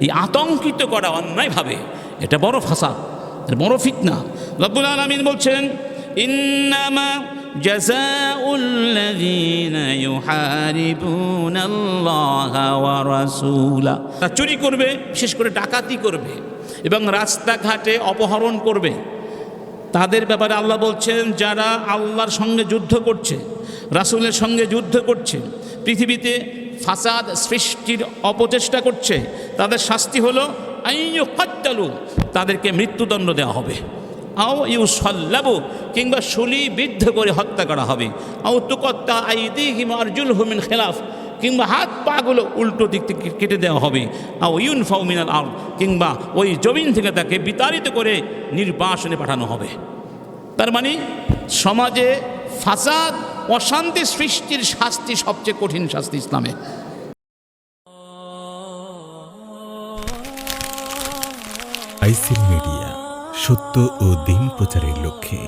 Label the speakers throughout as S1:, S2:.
S1: এই আতঙ্কিত করা অন্যায়ভাবে এটা বড় ফাসাদ, বড় ফিতনা। রব্বুল আলামিন বলছেন, ইন্নামা জাযাউল্লাযীনা ইউহারিবুনাল্লাহা ওয়া রাসূলাহু, তারা চুরি করবে, বিশেষ করে ডাকাতি করবে এবং রাস্তাঘাটে অপহরণ করবে, তাদের ব্যাপারে আল্লাহ বলছেন যারা আল্লাহর সঙ্গে যুদ্ধ করছে, রাসূলের সঙ্গে যুদ্ধ করছে, পৃথিবীতে ফাসাদ সৃষ্টির অপচেষ্টা করছে, তাদের শাস্তি হলো আইয়ুকাত্তালু, তাদেরকে মৃত্যুদণ্ড দেওয়া হবে, আও ইউসাল্লাবু, কিংবা শূলিবিদ্ধ করে হত্যা করা হবে, আও তুকাত্তা আইদিহিম আরজুলহুম মিন খিলাফ, কিংবা হাত পাগুলো উল্টো দিক থেকে কেটে দেওয়া হবে, আও ইউনফাউ মিনাল আরদ, কিংবা ওই জমিন থেকে তাকে বিতাড়িত করে নির্বাসনে পাঠানো হবে। তার মানে সমাজে ফাসাদ অশান্তি সৃষ্টির শাস্তি সবচেয়ে কঠিন শাস্তি ইসলামে।
S2: আইসিল মিডিয়া, সত্য ও দিন প্রচারের লক্ষ্যে।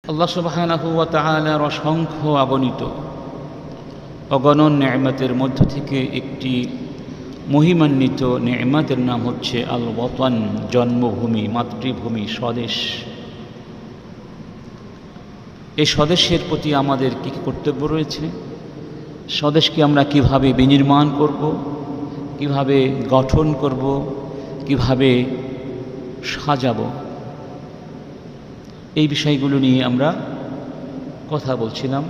S1: আল্লাহ সুবহানাহু ওয়া তাআলার অসংখ্য অগণিত অগণন নেয়ামতের মধ্য থেকে একটি মহিমান্বিত নেয়ামতের নাম হচ্ছে আল ওয়াতান, জন্মভূমি, মাতৃভূমি, স্বদেশ। এই স্বদেশের প্রতি আমাদের কী কী কর্তব্য রয়েছে, স্বদেশকে আমরা কিভাবে বিনির্মাণ করব, কিভাবে গঠন করব, কিভাবে সাজাবো, এই বিষয়গুলো নিয়ে আমরা কথা বলছিলাম।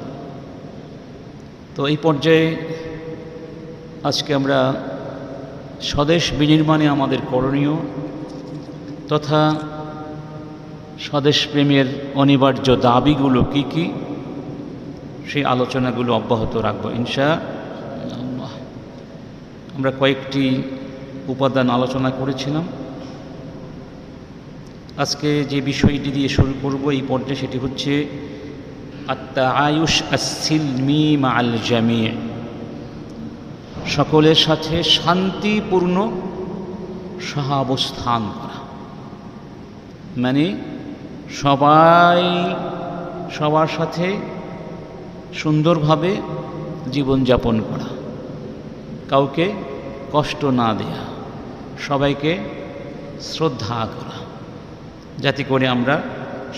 S1: তো এই পর্যায়ে আজকে আমরা স্বদেশ বিনির্মাণে আমাদের করণীয় তথা স্বদেশ প্রেমের অনিবার্য দাবিগুলো কি কি, সেই আলোচনাগুলো অব্যাহত রাখবো ইনশাআল্লাহ। আমরা কয়েকটি উপাদান আলোচনা করেছিলাম। আজকে যে বিষয়টি দিয়ে শুরু করব এই পর্যায়ে, সেটি হচ্ছে আত-তাআয়ুশ আস-সিলমি মা'আল জামি', সকলের সাথে শান্তিপূর্ণ সহাবস্থান করা, মানে সবাই সবার সাথে সুন্দরভাবে জীবনযাপন করা, কাউকে কষ্ট না দেয়া, সবাইকে শ্রদ্ধা করা, যাতে করে আমরা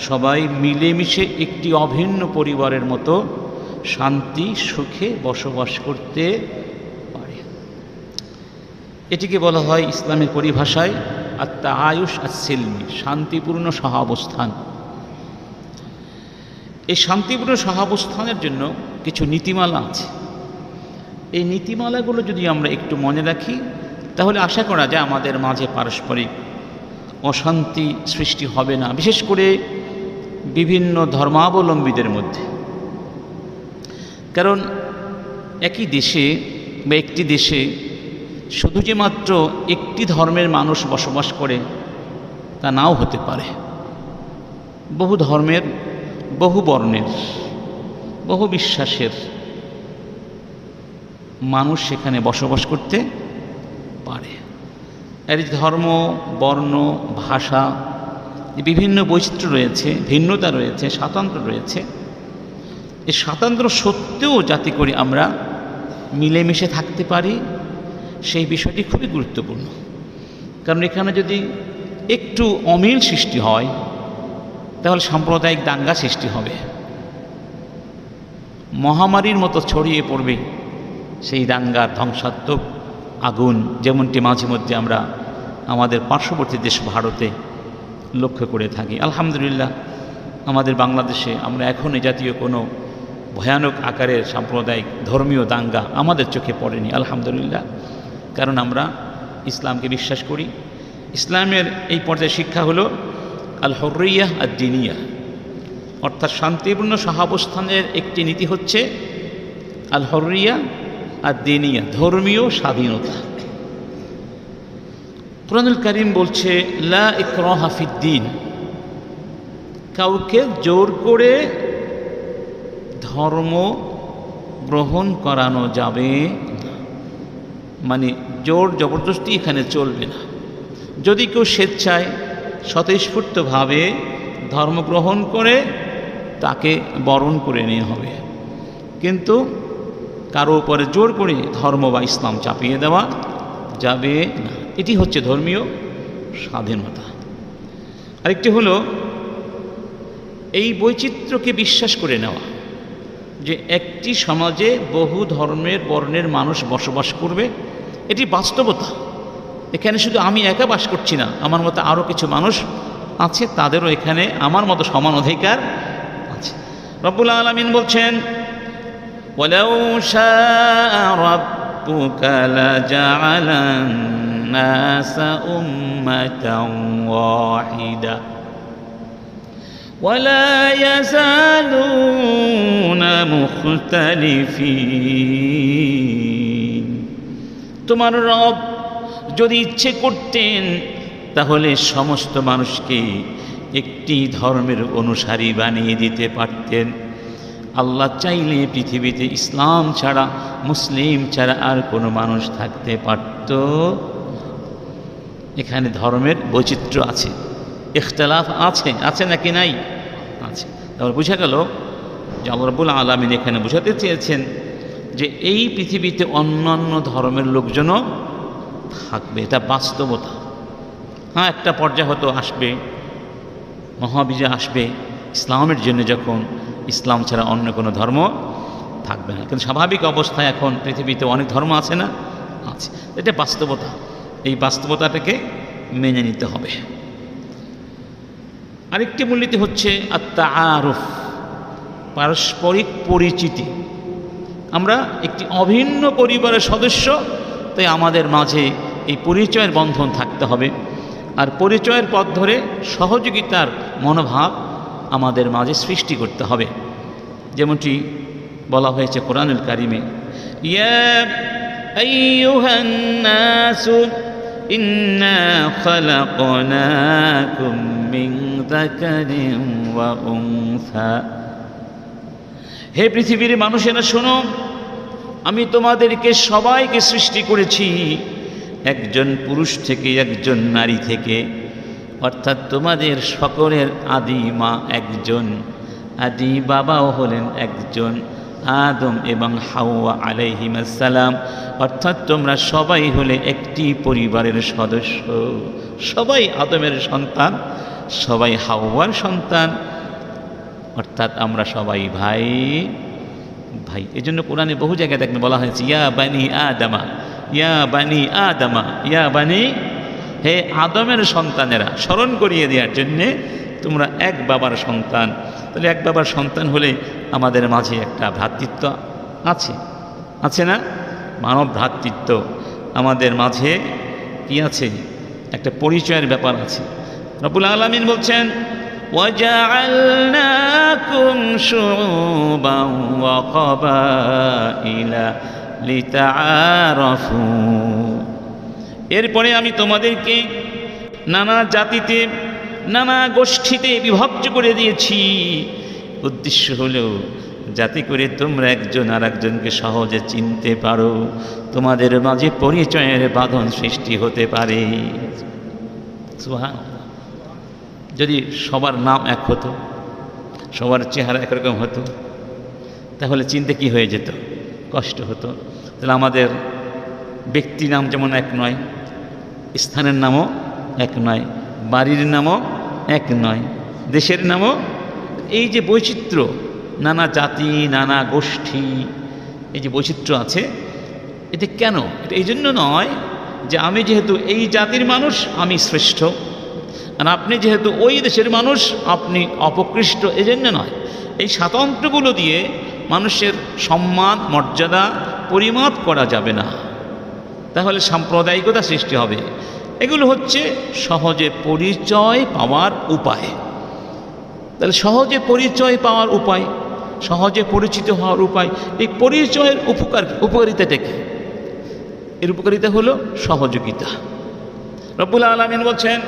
S1: সবাই মিলেমিশে একটি অভিন্ন পরিবারের মতো শান্তি সুখে বসবাস করতে পারি। এটিকে বলা হয় ইসলামের পরিভাষায় আত-তাআয়ুশ আস-সিলমি, শান্তিপূর্ণ সহাবস্থান। এই শান্তিপূর্ণ সহাবস্থানের জন্য কিছু নীতিমালা আছে। এই নীতিমালাগুলো যদি আমরা একটু মনে রাখি, তাহলে আশা করা যায় আমাদের মাঝে পারস্পরিক অশান্তি সৃষ্টি হবে না, বিশেষ করে বিভিন্ন ধর্মাবলম্বীদের মধ্যে। কারণ একই দেশে বা একটি দেশে শুধু যে মাত্র একটি ধর্মের মানুষ বসবাস করে তা নাও হতে পারে। বহু ধর্মের, বহু বর্ণের, বহু বিশ্বাসের মানুষ সেখানে বসবাস করতে পারে। এর ধর্ম, বর্ণ, ভাষা, বিভিন্ন বৈচিত্র্য রয়েছে, ভিন্নতা রয়েছে, স্বাতন্ত্র্য রয়েছে। এই স্বাতন্ত্র্য সত্ত্বেও যাতে করে আমরা মিলেমিশে থাকতে পারি, সেই বিষয়টি খুবই গুরুত্বপূর্ণ। কারণ এখানে যদি একটু অমিল সৃষ্টি হয়, তাহলে সাম্প্রদায়িক দাঙ্গা সৃষ্টি হবে, মহামারীর মতো ছড়িয়ে পড়বে সেই দাঙ্গার ধ্বংসাত্মক আগুন, যেমনটি মাঝে মধ্যে আমরা আমাদের পার্শ্ববর্তী দেশ ভারতে লক্ষ্য করে থাকি। আলহামদুলিল্লাহ, আমাদের বাংলাদেশে আমরা এখন এই জাতীয় কোনো ভয়ানক আকারের সাম্প্রদায়িক ধর্মীয় দাঙ্গা আমাদের চোখে পড়েনি, আলহামদুলিল্লাহ। কারণ আমরা ইসলামকে বিশ্বাস করি। ইসলামের এই পর্যায়ে শিক্ষা হলো আল হুররিয়াহ আদ-দীনিয়া, অর্থাৎ শান্তিপূর্ণ সহাবস্থানের একটি নীতি হচ্ছে আল হুররিয়াহ আদ-দীনিয়া, ধর্মীয় স্বাধীনতা। কুরআনুল কারীম বলছে লা ইকরাহা ফিদ-দীন, কাউকে জোর করে ধর্ম গ্রহণ করানো যাবে না, মানে জোর জবরদস্তি এখানে চলবে না। যদি কেউ স্বেচ্ছায় স্বতঃস্ফূর্তভাবে ধর্ম গ্রহণ করে, তাকে বরণ করে নেওয়া হবে। কিন্তু কারো উপরে জোর করে ধর্ম বা ইসলাম চাপিয়ে দেওয়া যাবে না। এটি হচ্ছে ধর্মীয় স্বাধীনতা। আরেকটি হলো এই বৈচিত্র্যকে বিশ্বাস করে নেওয়া, যে একটি সমাজে বহু ধর্মের বর্ণের মানুষ বসবাস করবে, এটি বাস্তবতা। এখানে শুধু আমি একা বাস করছি না, আমার মতো আরও কিছু মানুষ আছে, তাদেরও এখানে আমার মতো সমান অধিকার আছে। রব্বুল আলামিন বলছেন, ওয়ালাউ শাআ রাব্বুকা লাজাআলান নাসা উম্মাতান ওয়াহিদা ওয়ালা ইয়াযালুনা মুখতালিফিন। তোমার রব যদি ইচ্ছে করতেন তাহলে সমস্ত মানুষকে একটি ধর্মের অনুসারী বানিয়ে দিতে পারতেন। আল্লাহ চাইলে পৃথিবীতে ইসলাম ছাড়া, মুসলিম ছাড়া আর কোনো মানুষ থাকতে পারত। এখানে ধর্মের বৈচিত্র্য আছে, ইখতিলাফ আছে, আছে নাকি নাই? আছে। তারপর বোঝা গেল যে আল্লাহ রাব্বুল আলামিন এখানে বোঝাতে চেয়েছেন যে এই পৃথিবীতে অন্যান্য ধর্মের লোকজনও থাকবে, এটা বাস্তবতা। হ্যাঁ, একটা পর্যায়ে হয়তো আসবে, মহাবিজয় আসবে ইসলামের জন্য, যখন ইসলাম ছাড়া অন্য কোনো ধর্ম থাকবে না। কিন্তু স্বাভাবিক অবস্থায় এখন পৃথিবীতে অনেক ধর্ম আছে না? আছে। এটা বাস্তবতা। এই বাস্তবতাটাকে মেনে নিতে হবে। আরেকটি মূলনীতি হচ্ছে আত-তাআরুফ, পারস্পরিক পরিচিতি। আমরা একটি অভিন্ন পরিবারের সদস্য, তাই আমাদের মাঝে এই পরিচয়ের বন্ধন থাকতে হবে। আর পরিচয়ের পথ ধরে সহযোগিতার মনোভাব আমাদের মাঝে সৃষ্টি করতে হবে। যেমনটি বলা হয়েছে কোরআনুল কারিমে, ইয়া আইয়ুহান নাসু ইন্না খালাকনাকুম মিন যাকারিন ওয়া উনসা। হে পৃথিবীর মানুষেরা শোনো, আমি তোমাদেরকে সবাইকে সৃষ্টি করেছি একজন পুরুষ থেকে, একজন নারী থেকে। অর্থাৎ তোমাদের সকলের আদি মা একজন, আদি বাবাও হলেন একজন, আদম এবং হাওয়া আলাইহিমাস সালাম। অর্থাৎ তোমরা সবাই হলে একটি পরিবারের সদস্য, সবাই আদমের সন্তান, সবাই হাওয়ার সন্তান, অর্থাৎ আমরা সবাই ভাই ভাই। এই জন্য কোরআনে বহু জায়গায় দেখবেন বলা হয়েছে, ইয়া বানি আদামা, ইয়া বানি আদামা, ইয়া বানি, হে আদমের সন্তানেরা, স্মরণ করিয়ে দেওয়ার জন্যে তোমরা এক বাবার সন্তান। তাহলে এক বাবার সন্তান হলে আমাদের মাঝে একটা ভ্রাতৃত্ব আছে, আছে না? মানব ভ্রাতৃত্ব আমাদের মাঝে কি আছে? একটা পরিচয়ের ব্যাপার আছে। রব্বুল আলামিন বলছেন, وَجَعَلْنَاكُمْ شُعُوبًا وَقَبَائِلَ لِتَعَارَفُوا। এরপরে আমি তোমাদেরকে নানা জাতিতে, নানা গোষ্ঠীতে বিভক্ত করে দিয়েছি। উদ্দেশ্য হলো যাতে করে তোমরা একজন আর একজনকে সহজে চিনতে পারো, তোমাদের মাঝে পরিচয়ের বাঁধন সৃষ্টি হতে পারে। সুবহানাল্লাহ। যদি সবার নাম এক হতো, সবার চেহারা একরকম হতো, তাহলে চিনতে কি হয়ে যেত? কষ্ট হতো। তাহলে আমাদের ব্যক্তি নাম যেমন এক নয়, স্থানের নামও এক নয়, বাড়ির নামও এক নয়, দেশের নামও, এই যে বৈচিত্র্য, নানা জাতি, নানা গোষ্ঠী, এই যে বৈচিত্র্য আছে, এটা কেন? এটা এই জন্য নয় যে আমি যেহেতু এই জাতির মানুষ আমি শ্রেষ্ঠ, আর আপনি যেহেতু ওই দেশের মানুষ আপনি অপকৃষ্ট, এই জন্য নয়। এই স্বাতন্ত্র্যগুলো দিয়ে মানুষের সম্মান, মর্যাদা পরিমাপ করা যাবে না, তাহলে সাম্প্রদায়িকতা সৃষ্টি হবে। এগুলো হচ্ছে সহজে পরিচয় পাওয়ার উপায়। তাহলে সহজে পরিচয় পাওয়ার উপায়, সহজে পরিচিত হওয়ার উপায়, এই পরিচয়ের উপকারিতাটা কি? এর উপকারিতা হলো সহযোগিতা। রব্বুল আলামিন বলছেন,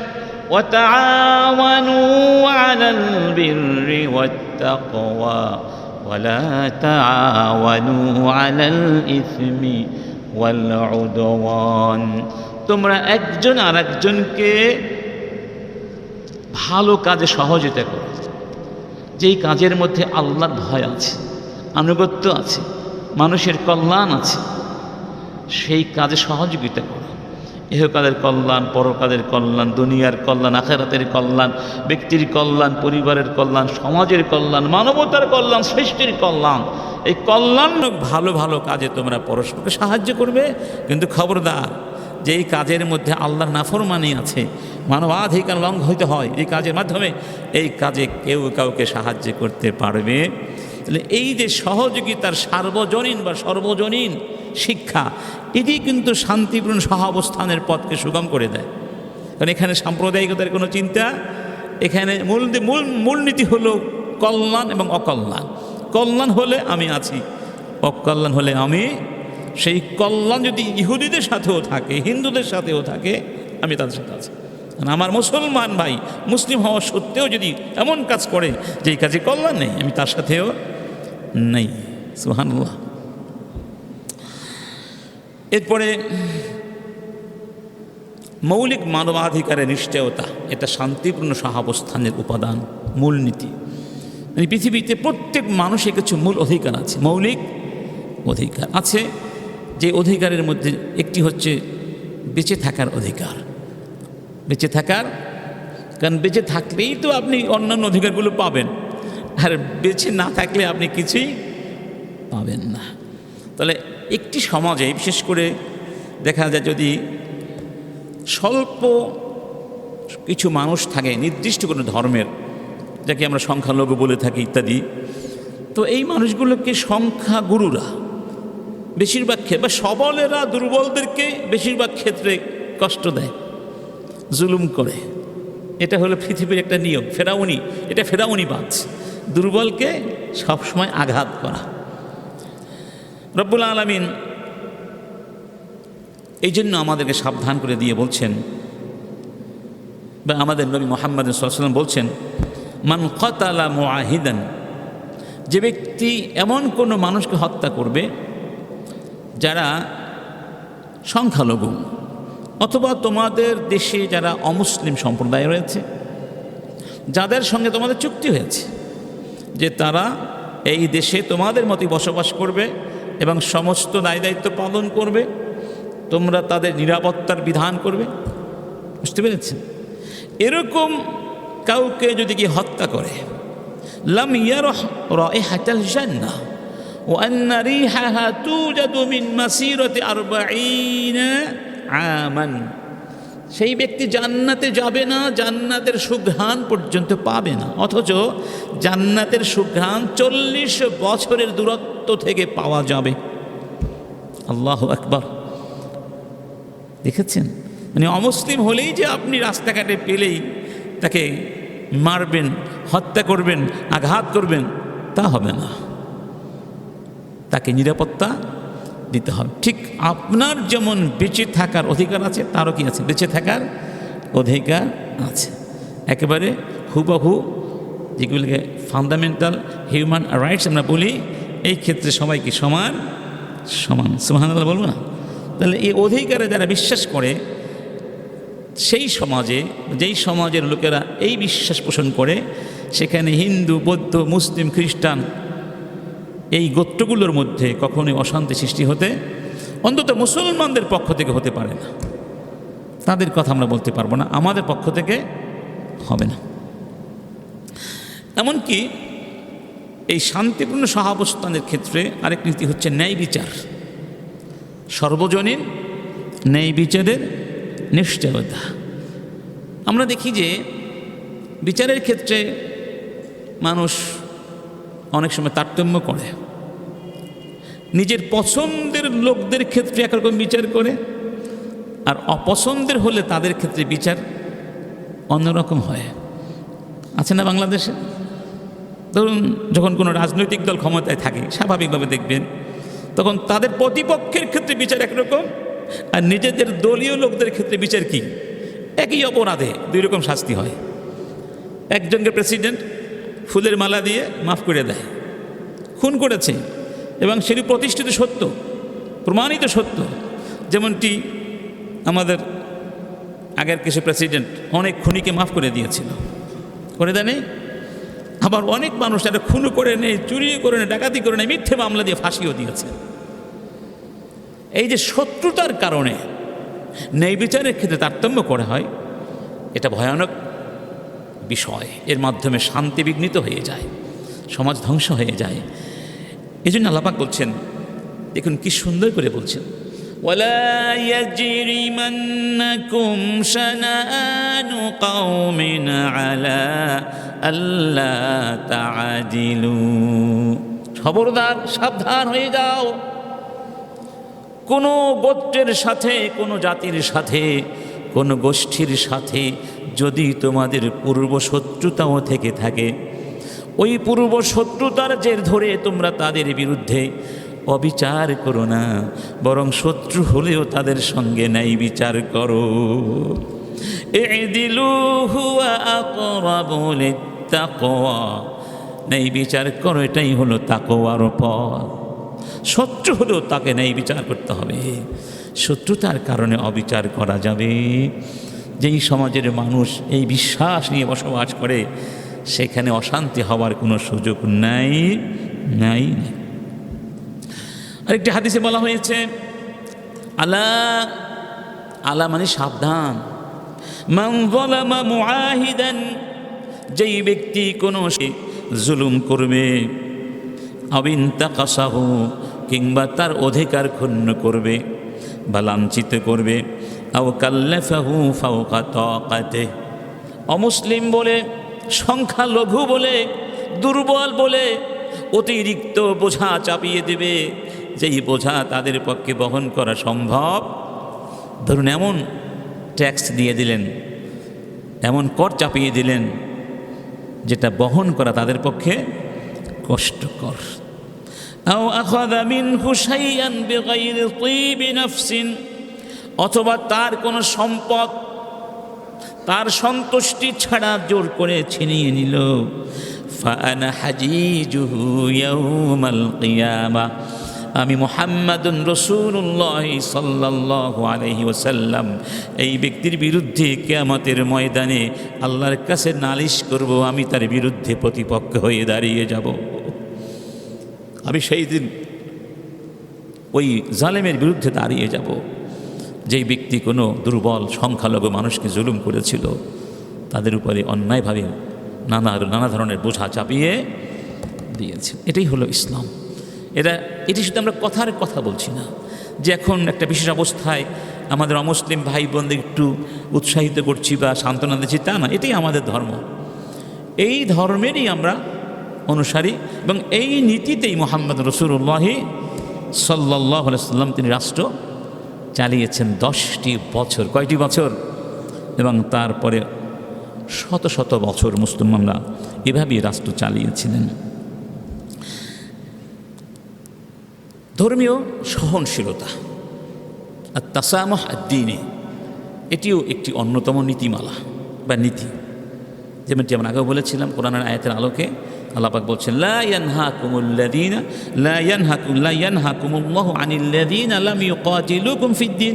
S1: وَتَعَاوَنُوا عَلَى الْبِرِّ وَالتَّقْوَى وَلَا تَعَاوَنُوا عَلَى الْإِثْمِ وَالْعُدْوَانِ। তোমরা একজন আর একজনকে ভালো কাজে সহযোগিতা করো, যেই কাজের মধ্যে আল্লাহর ভয় আছে, আনুগত্য আছে, মানুষের কল্যাণ আছে, সেই কাজে সহযোগিতা করো। ইহকালের কল্যাণ, পরকালের কল্যাণ, দুনিয়ার কল্যাণ, আখিরাতের কল্যাণ, ব্যক্তির কল্যাণ, পরিবারের কল্যাণ, সমাজের কল্যাণ, মানবতার কল্যাণ, সৃষ্টির কল্যাণ, এই কল্যাণ ভালো ভালো কাজে তোমরা পরস্পরকে সাহায্য করবে। কিন্তু খবরদার, যে এই কাজের মধ্যে আল্লাহর নাফরমানি আছে, মানবাধিকার লঙ্ঘন হইতে হয় এই কাজের মাধ্যমে, এই কাজে কেউ কাউকে সাহায্য করতে পারবে। তাহলে এই যে সহযোগিতার সার্বজনীন বা সর্বজনীন শিক্ষা, এটি কিন্তু শান্তিপূর্ণ সহাবস্থানের পথকে সুগম করে দেয়। কারণ এখানে সাম্প্রদায়িকতার কোনো চিন্তা, এখানে মূলনীতি হলো কল্যাণ এবং অকল্যাণ। কল্যাণ হলে আমি আছি, অকল্যাণ হলে আমি। সেই কল্যাণ যদি ইহুদিদের সাথেও থাকে, হিন্দুদের সাথেও থাকে, আমি তাদের সাথে আছি। আমার মুসলমান ভাই মুসলিম হওয়া সত্ত্বেও যদি এমন কাজ করে যেই কাজে কল্যাণ নেই, আমি তার সাথেও নেই। সুবহানাল্লাহ। এরপরে মৌলিক মানবাধিকারের নিশ্চয়তা, এটা শান্তিপূর্ণ সহাবস্থানের উপাদান, মূলনীতি। মানে পৃথিবীতে প্রত্যেক মানুষের কিছু মূল অধিকার আছে, মৌলিক অধিকার আছে। যে অধিকারের মধ্যে একটি হচ্ছে বেঁচে থাকার অধিকার। বেঁচে থাকার, কারণ বেঁচে থাকলেই তো আপনি অন্যান্য অধিকারগুলো পাবেন, আর বেঁচে না থাকলে আপনি কিছুই পাবেন না। তাহলে একটি সমাজে বিশেষ করে দেখা যায় যদি স্বল্প কিছু মানুষ থাকে নির্দিষ্ট কোনো ধর্মের, যাকে আমরা সংখ্যালঘু বলে থাকি ইত্যাদি, তো এই মানুষগুলোকে সংখ্যাগুরুরা বেশিরভাগ ক্ষেত্রে, বা সবলেরা দুর্বলদেরকে বেশিরভাগ ক্ষেত্রে কষ্ট দেয়, জুলুম করে। এটা হলো পৃথিবীর একটা নিয়ম, ফেরাউনি, এটা ফেরাউনিবাদ, দুর্বলকে সবসময় আঘাত করা। রব্বুল আলামিন এই জন্য আমাদেরকে সাবধান করে দিয়ে বলছেন, বা আমাদের নবী মুহাম্মদ সাল্লাল্লাহু আলাইহি ওয়াসাল্লাম বলছেন, মান কাতালা মুআহিদান, যে ব্যক্তি এমন কোনো মানুষকে হত্যা করবে যারা সংখ্যালঘু, অথবা তোমাদের দেশে যারা অমুসলিম সম্প্রদায় রয়েছে, যাদের সঙ্গে তোমাদের চুক্তি হয়েছে যে তারা এই দেশে তোমাদের মতোই বসবাস করবে এবং সমস্ত দায় দায়িত্ব পালন করবে, তোমরা তাদের নিরাপত্তার বিধান করবে, বুঝতে পেরেছেন? এরকম কাউকে যদি কি হত্যা করে, লাম ইয়ারহ রাইহাতাল জান্নাহ ওয়া আন্না রিহাহা তুজাদু মিন মাসিরাতি 40 আমান, সেই ব্যক্তি জান্নাতে যাবে না, জান্নাতের সুঘ্রাণ পর্যন্ত পাবে না, অথচ জান্নাতের সুঘ্রাণ 40 বছরের দূরত্ব থেকে পাওয়া যাবে। আল্লাহু আকবার। দেখেছেন? মানে অমুসলিম হলেই যে আপনি রাস্তাঘাটে পেলেই তাকে মারবেন, হত্যা করবেন, আঘাত করবেন, তা হবে না। তাকে নিরাপত্তা দিতে হবে। ঠিক আপনার যেমন বেঁচে থাকার অধিকার আছে, তারও কি আছে? বেঁচে থাকার অধিকার আছে। একেবারে হুবহু যেগুলিকে ফান্ডামেন্টাল হিউম্যান রাইটস আমরা বলি, এই ক্ষেত্রে সবাইকে সমান সমান। সুবহানাল্লাহ বলবো না? তাহলে এই অধিকারে যারা বিশ্বাস করে, সেই সমাজে, যেই সমাজের লোকেরা এই বিশ্বাস পোষণ করে, সেখানে হিন্দু, বৌদ্ধ, মুসলিম, খ্রিস্টান এই গোত্রগুলোর মধ্যে কখনোই অশান্তি সৃষ্টি হতে, অন্তত মুসলমানদের পক্ষ থেকে হতে পারে না। তাদের কথা আমরা বলতে পারবো না, আমাদের পক্ষ থেকে হবে না। এমনকি এই শান্তিপূর্ণ সহাবস্থানের ক্ষেত্রে আরেক নীতি হচ্ছে ন্যায় বিচার, সর্বজনীন ন্যায় বিচারের নিশ্চয়তা। আমরা দেখি যে বিচারের ক্ষেত্রে মানুষ অনেক সময় তারতম্য করে, নিজের পছন্দের লোকদের ক্ষেত্রে একরকম বিচার করে, আর অপছন্দের হলে তাদের ক্ষেত্রে বিচার অন্যরকম হয়। আছে না বাংলাদেশে? ধরুন যখন কোনো রাজনৈতিক দল ক্ষমতায় থাকে, স্বাভাবিকভাবে দেখবেন তখন তাদের প্রতিপক্ষের ক্ষেত্রে বিচার একরকম, আর নিজেদের দলীয় লোকদের ক্ষেত্রে বিচার কি? একই অপরাধে দুই রকম শাস্তি হয়। একজনকে প্রেসিডেন্ট ফুলের মালা দিয়ে মাফ করে দেয়, খুন করেছে এবং সেটি প্রতিষ্ঠিত সত্য, প্রমাণিত সত্য। যেমনটি আমাদের আগের কিছু প্রেসিডেন্ট অনেক খুনিকে মাফ করে দিয়েছিল, করে দেয়নি? আবার অনেক মানুষ এটা খুন করে নেয়, চুরি করে নেয়, ডাকাতি করে নেয়, মিথ্যে মামলা দিয়ে ফাঁসিও দিয়েছে। এই যে শত্রুতার কারণে ন্যায় বিচারের ক্ষেত্রে তারতম্য করা হয়, এটা ভয়ানক বিষয়। এর মাধ্যমে শান্তি বিঘ্নিত হয়ে যায়, সমাজ ধ্বংস হয়ে যায়। এই জন্য আল্লাহ পাক বলছেন, দেখুন কি সুন্দর করে বলছেন, ওয়ালা ইয়াজরিমান্নাকুম শানাআনু কওমিন আলা আল্লা তাআদিলু, খবরদার সাবধান হয়ে যাও, কোনো গোত্রের সাথে, কোনো জাতির সাথে, কোনো গোষ্ঠীর সাথে যদি তোমাদের পূর্ব শত্রুতাও থেকে থাকে, ওই পূর্ব শত্রুতার জের ধরে তোমরা তাদের বিরুদ্ধে অবিচার করো না, বরং শত্রু হলেও তাদের সঙ্গে ন্যায় বিচার করো। ইদিলু হুয়া আকরাবু লিত্তাকওয়া, ন্যায় বিচার করো, এটাই হলো তাকওয়ার পথ। শত্রু হলেও তাকে ন্যায় বিচার করতে হবে। শত্রুতার কারণে অবিচার করা যাবে। যেই সমাজের মানুষ এই বিশ্বাস নিয়ে বসবাস করে, সেখানে অশান্তি হওয়ার কোনো সুযোগ নাই। আরেকটি হাদিসে বলা হয়েছে, আলা, আলা মানে সাবধান, মান যালামা মুআহিদান, যেই ব্যক্তি কোনো জুলুম করবে, আবিনতাকাসাহু, কিংবা তার অধিকার ক্ষুণ্ণ করবে বা লাঞ্ছিত করবে, আও কাল্লাফাহু ফাওকা তাকাতে, অমুসলিম বলে, সংখ্যালঘু বলে, দুর্বল বলে অতিরিক্ত বোঝা চাপিয়ে দেবে, যেই বোঝা তাদের পক্ষে বহন করা সম্ভব। ধরুন এমন ট্যাক্স দিয়ে দিলেন, এমন কর চাপিয়ে দিলেন যেটা বহন করা তাদের পক্ষে কষ্টকর। আও আখাযা মিনহু শাইআন বিগাইরি তিবি নাফসিন, অথবা তার কোনো সম্পদ তার সন্তুষ্টি ছাড়া জোর করে ছিনিয়ে নিল। ফাআনা হাজিজুহু ইয়াউমাল কিয়ামা, আমি মুহাম্মাদুন রাসূলুল্লাহ সাল্লাল্লাহু আলাইহি ওয়াসাল্লাম এই ব্যক্তির বিরুদ্ধে কিয়ামতের ময়দানে আল্লাহর কাছে নালিশ করব, আমি তার বিরুদ্ধে প্রতিপক্ষ হয়ে দাঁড়িয়ে যাব। আমি সেই দিন ওই জালেমের বিরুদ্ধে দাঁড়িয়ে যাব, যেই ব্যক্তি কোনো দুর্বল সংখ্যালঘু মানুষকে জুলুম করেছিল, তাদের উপরে অন্যায়ভাবে নানা ধরনের বোঝা চাপিয়ে দিয়েছে। এটাই হলো ইসলাম। এটি শুধু আমরা কথার কথা বলছি না, যে এখন একটা বিশেষ অবস্থায় আমাদের অমুসলিম ভাই বোনদের একটু উৎসাহিত করছি বা সান্ত্বনা দিচ্ছি, তা না। এটাই আমাদের ধর্ম, এই ধর্মেরই আমরা অনুসারী, এবং এই নীতিতেই মুহাম্মদ রাসূলুল্লাহ সাল্লাল্লাহু আলাইহি ওয়াসাল্লাম তিনি রাষ্ট্র চালিয়েছেন 10টি বছর। কয়টি বছর? এবং তারপরে শত শত বছর মুসলমানরা এভাবেই রাষ্ট্র চালিয়েছিলেন। ধর্মীয় সহনশীলতা আর তাসামুহ আদ-দীনে, এটিও একটি অন্যতম নীতিমালা বা নীতি। যেমনটি আমরা আগেও বলেছিলাম, কোরআনের আয়াতের আলোকে আল্লাহ পাক বলছেন, লা ইয়ানহাকুমুল্লাহু আনিল্লাযীনা লাম ইউকাতিলুকুম ফিদ-দীন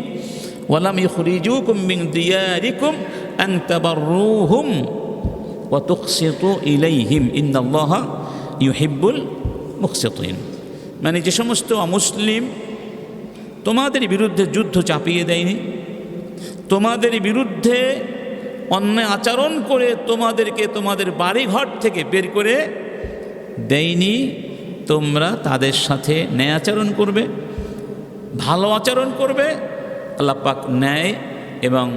S1: ওয়া লাম ইখরিজুকুম মিন দিয়ারিকুম আন তাবাররুহুম ওয়া তুকসিতু ইলাইহিম ইন্নাল্লাহা ইউহিব্বুল মুকসিতিন। মানে যে সমস্ত অমুসলিম তোমাদের বিরুদ্ধে যুদ্ধ চাপিয়ে দেয়নি, তোমাদের বিরুদ্ধে অন্যায় আচরণ করে তোমাদেরকে তোমাদের বাড়িঘর থেকে বের করে দেয়নি, তোমরা তাদের সাথে ন্যায় আচরণ করবে, ভালো আচরণ করবে। আল্লাহ পাক ন্যায় এবং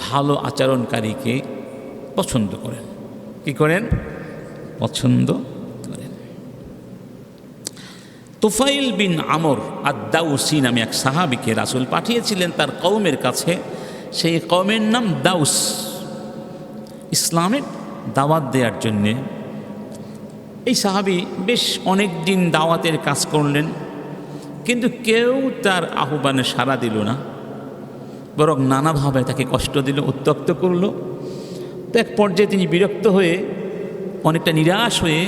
S1: ভালো আচরণকারীকে পছন্দ করেন। কি করেন? পছন্দ করেন। তুফাইল বিন আমর আদ-দাউসি নামে এক সাহাবীকে রাসূল পাঠিয়েছিলেন তার কওমের কাছে। সেই কওমের নাম দাউস। ইসলামের দাওয়াত দেওয়ার জন্যে এই সাহাবী বেশ অনেক দিন দাওয়াতের কাজ করলেন, কিন্তু কেউ তার আহ্বানে সাড়া দিল না, বরং নানাভাবে তাকে কষ্ট দিল, উত্ত্যক্ত করল। তো এক পর্যায়ে তিনি বিরক্ত হয়ে, অনেকটা নিরাশ হয়ে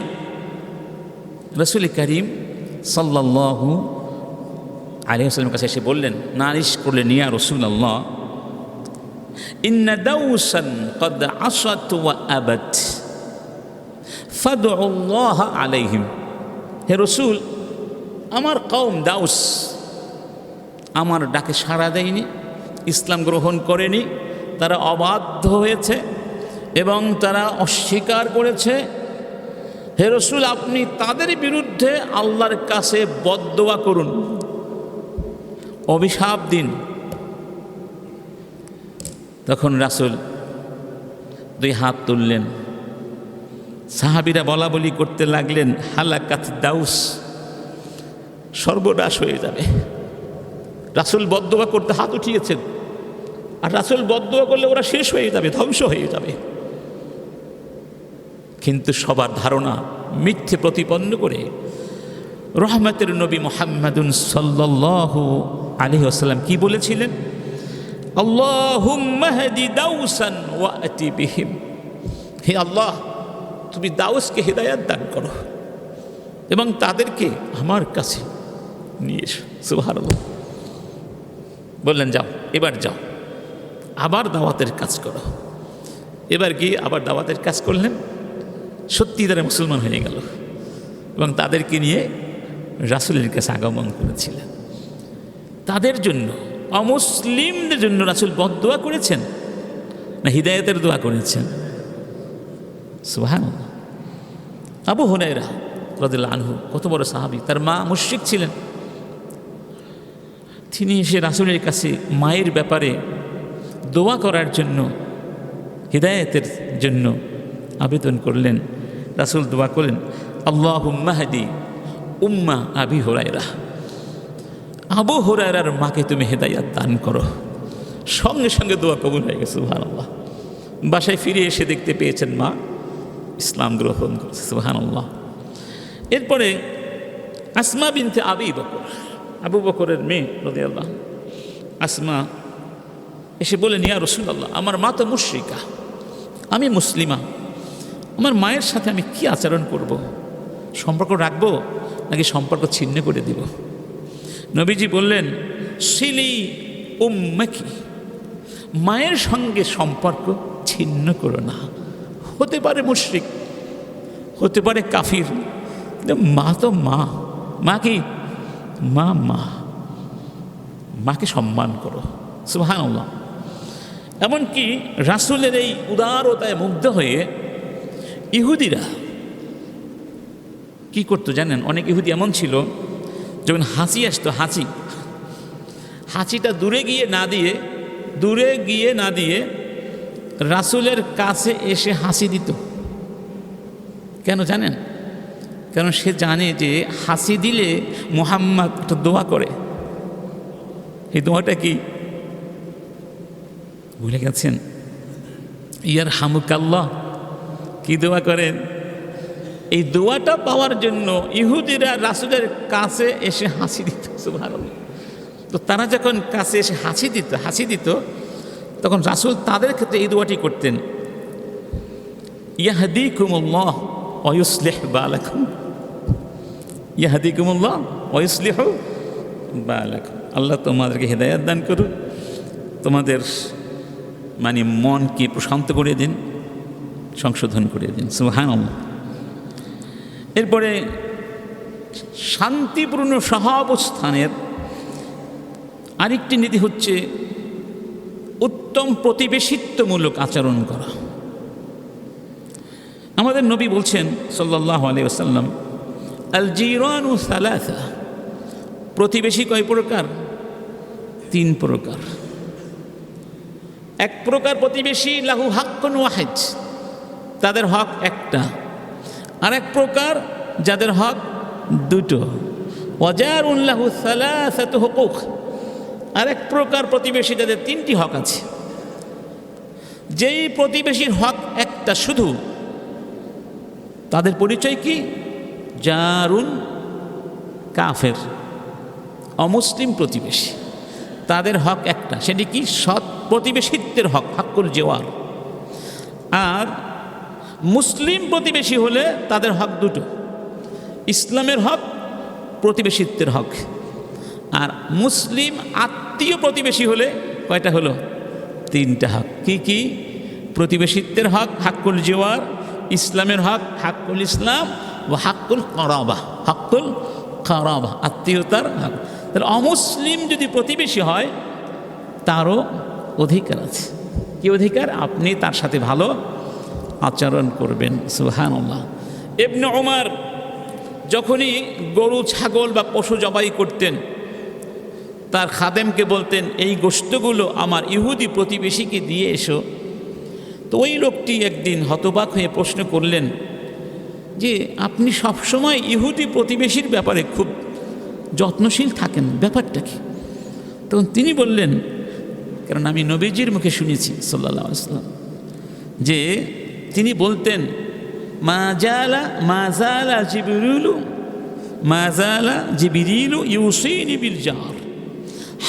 S1: রাসূল করিম সাল্লাল্লাহু আলাইহি ওয়াসাল্লামের কাছে এসে বললেন, নালিশ করলেন, ইয়া রাসূলুল্লাহ, ইন্না দাউসান ক্বাদ আসাত ওয়া আবাত ফাদউল্লাহ আলাইহিম, হে রসুল আমার কওম দাউস আমার ডাকে সাড়া দেয়নি, ইসলাম গ্রহণ করেনি, তারা অবাধ্য হয়েছে এবং তারা অস্বীকার করেছে। হে রসুল আপনি তাদের বিরুদ্ধে আল্লাহর কাছে বদদোয়া করুন, অভিশাপ দিন। তখন রাসূল দুই হাত তুললেন, সাহাবীরা বলা বলি করতে লাগলেন, হালাকাত দাউস, সর্বনাশ হয়ে যাবে। রাসূল বদদোয়া করতে হাত উঠিয়েছেন, আর রাসূল বদদোয়া করলে ওরা শেষ হয়ে যাবে, ধ্বংস হয়ে যাবে। কিন্তু সবার ধারণা মিথ্যে প্রতিপন্ন করে রহমতের নবী মুহাম্মাদুন সাল্লাল্লাহু আলাইহি ওয়াসাল্লাম কি বলেছিলেন? আল্লাহুম্মা হদি দাউসান ওয়া আতি বিহিম, হে আল্লাহ তুমি দাউসকে হিদায়াত দান করো এবং তাদেরকে আমার কাছে নিয়ে এসো। সুবহানাল্লাহ। বললেন যাও, এবার যাও, আবার দাওয়াতের কাজ করো। এবার গিয়ে আবার দাওয়াতের কাজ করলেন, সত্যি তারা মুসলমান হয়ে গেল এবং তাদেরকে নিয়ে রাসূলের কাছে আগমন করেছিলেন। তাদের জন্য, অমুসলিমদের জন্য রাসূল বদদোয়া করেছেন না হিদায়াতের দোয়া করেছেন? সুবহানাল্লাহ। আবু হুরায়রা রাদিয়াল্লাহু আনহু কত বড় সাহাবী, তার মা মুশরিক ছিলেন। তিনি এসে রাসূলের কাছে মায়ের ব্যাপারে দোয়া করার জন্য, হিদায়াতের জন্য আবেদন করলেন। রাসূল দোয়া করলেন, আল্লাহুম্মা হদি উম্মা আবি হুরায়রা, আবু হুরায়রার মাকে তুমি হেদায়াত দান করো। সঙ্গে সঙ্গে দোয়া কবুল হয়ে গেছে। সুবহানাল্লাহ। বাসায় ফিরে এসে দেখতে পেয়েছেন মা ইসলাম গ্রহণ করেছে। সুবহানাল্লাহ। এরপরে আসমা বিনতে আবি বকর, আবু বকরের মেয়ে রাদিয়াল্লাহু, আসমা এসে বলেন, ইয়া রাসূলুল্লাহ আমার মা তো মুশরিকা, আমি মুসলিমা, আমার মায়ের সাথে আমি কি আচরণ করব? সম্পর্ক রাখবো নাকি সম্পর্ক ছিন্ন করে দিব? নবীজি বললেন, সিলি উম্মাকি, মায়ের সঙ্গে সম্পর্ক ছিন্ন করো না। হতে পারে মুশরিক, হতে পারে কাফির, মা তো মা। মা কি? মা মা, মাকে সম্মান করো। সুবহানাল্লাহ। এমনকি রাসূলের এই উদারতায় মুগ্ধ হয়ে ইহুদিরা কি করতো জানেন? অনেক ইহুদি এমন ছিল, যখন হাসি আসতো, হাসিটা দূরে গিয়ে না দিয়ে রাসূলের কাছে এসে হাসি দিত। কেন জানেন? কারণ সে জানে যে হাসি দিলে মুহাম্মদ একটা দোয়া করে। এই দোয়াটা কি ভুলে গেছেন? ইয়ার হামুকাল্লাহ, কি দোয়া করেন? এই দোয়াটা পাওয়ার জন্য ইহুদিরা রাসূলের কাছে এসে হাসি দিত। সুবহানাল্লাহ। তো তারা যখন কাছে এসে হাসি দিত তখন রাসূল তাদের ক্ষেত্রে এই দোয়াটি করতেন, ইয়াহদিকুমুল্লাহ ওয়া ইউসলিহু বালাকুম, ইয়াহদিকুমুল্লাহ ওয়া ইউসলিহু বালাকুম, আল্লাহ তোমাদেরকে হিদায়াত দান করুন, তোমাদের মনকে প্রশান্ত করে দিন, সংশোধন করে দিন। সুবহানাল্লাহ। এরপরে শান্তিপূর্ণ সহাবস্থানের আরেকটি নীতি হচ্ছে উত্তম প্রতিবেশিত্বমূলক আচরণ করা। আমাদের নবী বলছেন সাল্লাল্লাহু আলাইহি ওয়াসাল্লাম, আল জিরানু সালাসা, প্রতিবেশী কয় প্রকার? 3 প্রকার। এক প্রকার প্রতিবেশী লাহু হাক্কুন ওয়াহিদ, তাদের হক একটা। আর এক প্রকার যাদের হক 2টো, ওয়াজারুন লাহু সালাসাতু হুকুক, আর এক প্রকার প্রতিবেশী যাদের 3টি হক আছে। যেই প্রতিবেশীর হক একটা শুধু, তাদের পরিচয় কি? জারুন কাফের, অমুসলিম প্রতিবেশী। তাদের হক একটা, সেটি কি? সৎ প্রতিবেশিত্বের হক, হাক্কুল জেওয়ার। আর মুসলিম প্রতিবেশী হলে তাদের হক 2টো, ইসলামের হক, প্রতিবেশিত্বের হক। আর মুসলিম আত্মীয় প্রতিবেশী হলে কয়টা হলো? 3টা হক। কি কি? প্রতিবেশিত্বের হক, হাক্কুল জেওয়ার, ইসলামের হক হাক্কুল ইসলাম ও হাক্কুল কারাবা, হাক্কুল কারাবা আত্মীয়তার হক। তাহলে অমুসলিম যদি প্রতিবেশী হয় তারও অধিকার আছে। কি অধিকার? আপনি তার সাথে ভালো আচরণ করবেন। সুবহানাল্লাহ। ইবনে উমর যখনই গরু ছাগল বা পশু জবাই করতেন তার খাদেমকে বলতেন এই গোশতগুলো আমার ইহুদি প্রতিবেশীকে দিয়ে এসো। তো ওই লোকটি একদিন হতবাক হয়ে প্রশ্ন করলেন যে আপনি সবসময় ইহুদি প্রতিবেশীর ব্যাপারে খুব যত্নশীল থাকেন, ব্যাপারটা কি? তখন তিনি বললেন, কারণ আমি নবীজির মুখে শুনেছি সাল্লাল্লাহু আলাইহি ওয়াসাল্লাম যে তিনি বলতেন মাজালা জিবরিলু ইউসিনি বিল জার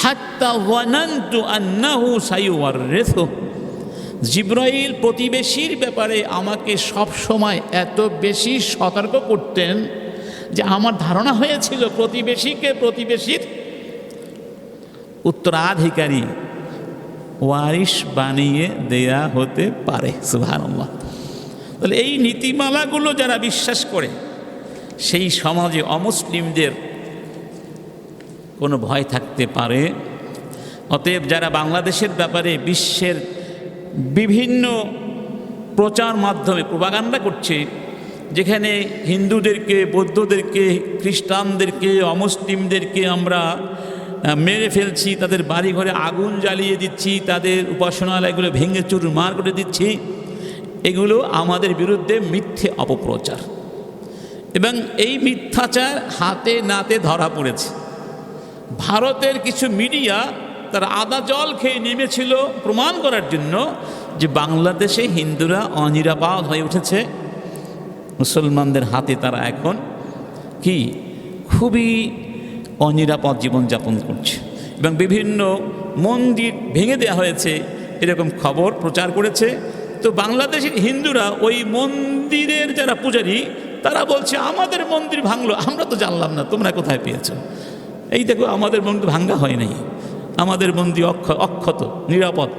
S1: হাত্তা ওয়ানানতু আন্নাহু সাইওয়ারিসু। জিবরাইল প্রতিবেশীর ব্যাপারে আমাকে সব সময় এত বেশি সতর্ক করতেন যে আমার ধারণা হয়েছিল প্রতিবেশীর উত্তরাধিকারী ওয়ারিশ বানিয়ে দেয়া হতে পারে। সুবহানাল্লাহ। তাহলে এই নীতিমালাগুলো যারা বিশ্বাস করে সেই সমাজে অমুসলিমদের কোনো ভয় থাকতে পারে। অতএব যারা বাংলাদেশের ব্যাপারে বিশ্বের বিভিন্ন প্রচার মাধ্যমে প্রোপাগান্ডা করছে, যেখানে হিন্দুদেরকে, বৌদ্ধদেরকে, খ্রিস্টানদেরকে, অমুসলিমদেরকে আমরা মেরে ফেলছি, তাদের বাড়ি ঘরে আগুন জ্বালিয়ে দিচ্ছি, তাদের উপাসনালয়গুলো ভেঙে চুরমার করে দিচ্ছি, এগুলো আমাদের বিরুদ্ধে মিথ্যে অপপ্রচার এবং এই মিথ্যাচার হাতে নাতে ধরা পড়েছে। ভারতের কিছু মিডিয়া তারা আদা জল খেয়ে নেমেছিল প্রমাণ করার জন্য যে বাংলাদেশে হিন্দুরা অনিরাপদ হয়ে উঠেছে, মুসলমানদের হাতে তারা এখন কি খুবই অনিরাপদ জীবনযাপন করছে এবং বিভিন্ন মন্দির ভেঙে দেওয়া হয়েছে এরকম খবর প্রচার করেছে। তো বাংলাদেশের হিন্দুরা ওই মন্দিরের যারা পূজারী তারা বলছে আমাদের মন্দির ভাঙলো, আমরা তো জানলাম না, তোমরা কোথায় পেয়েছো? এই দেখো আমাদের মন্দির ভাঙ্গা হয় নাই, আমাদের মন্দির অক্ষত নিরাপদ,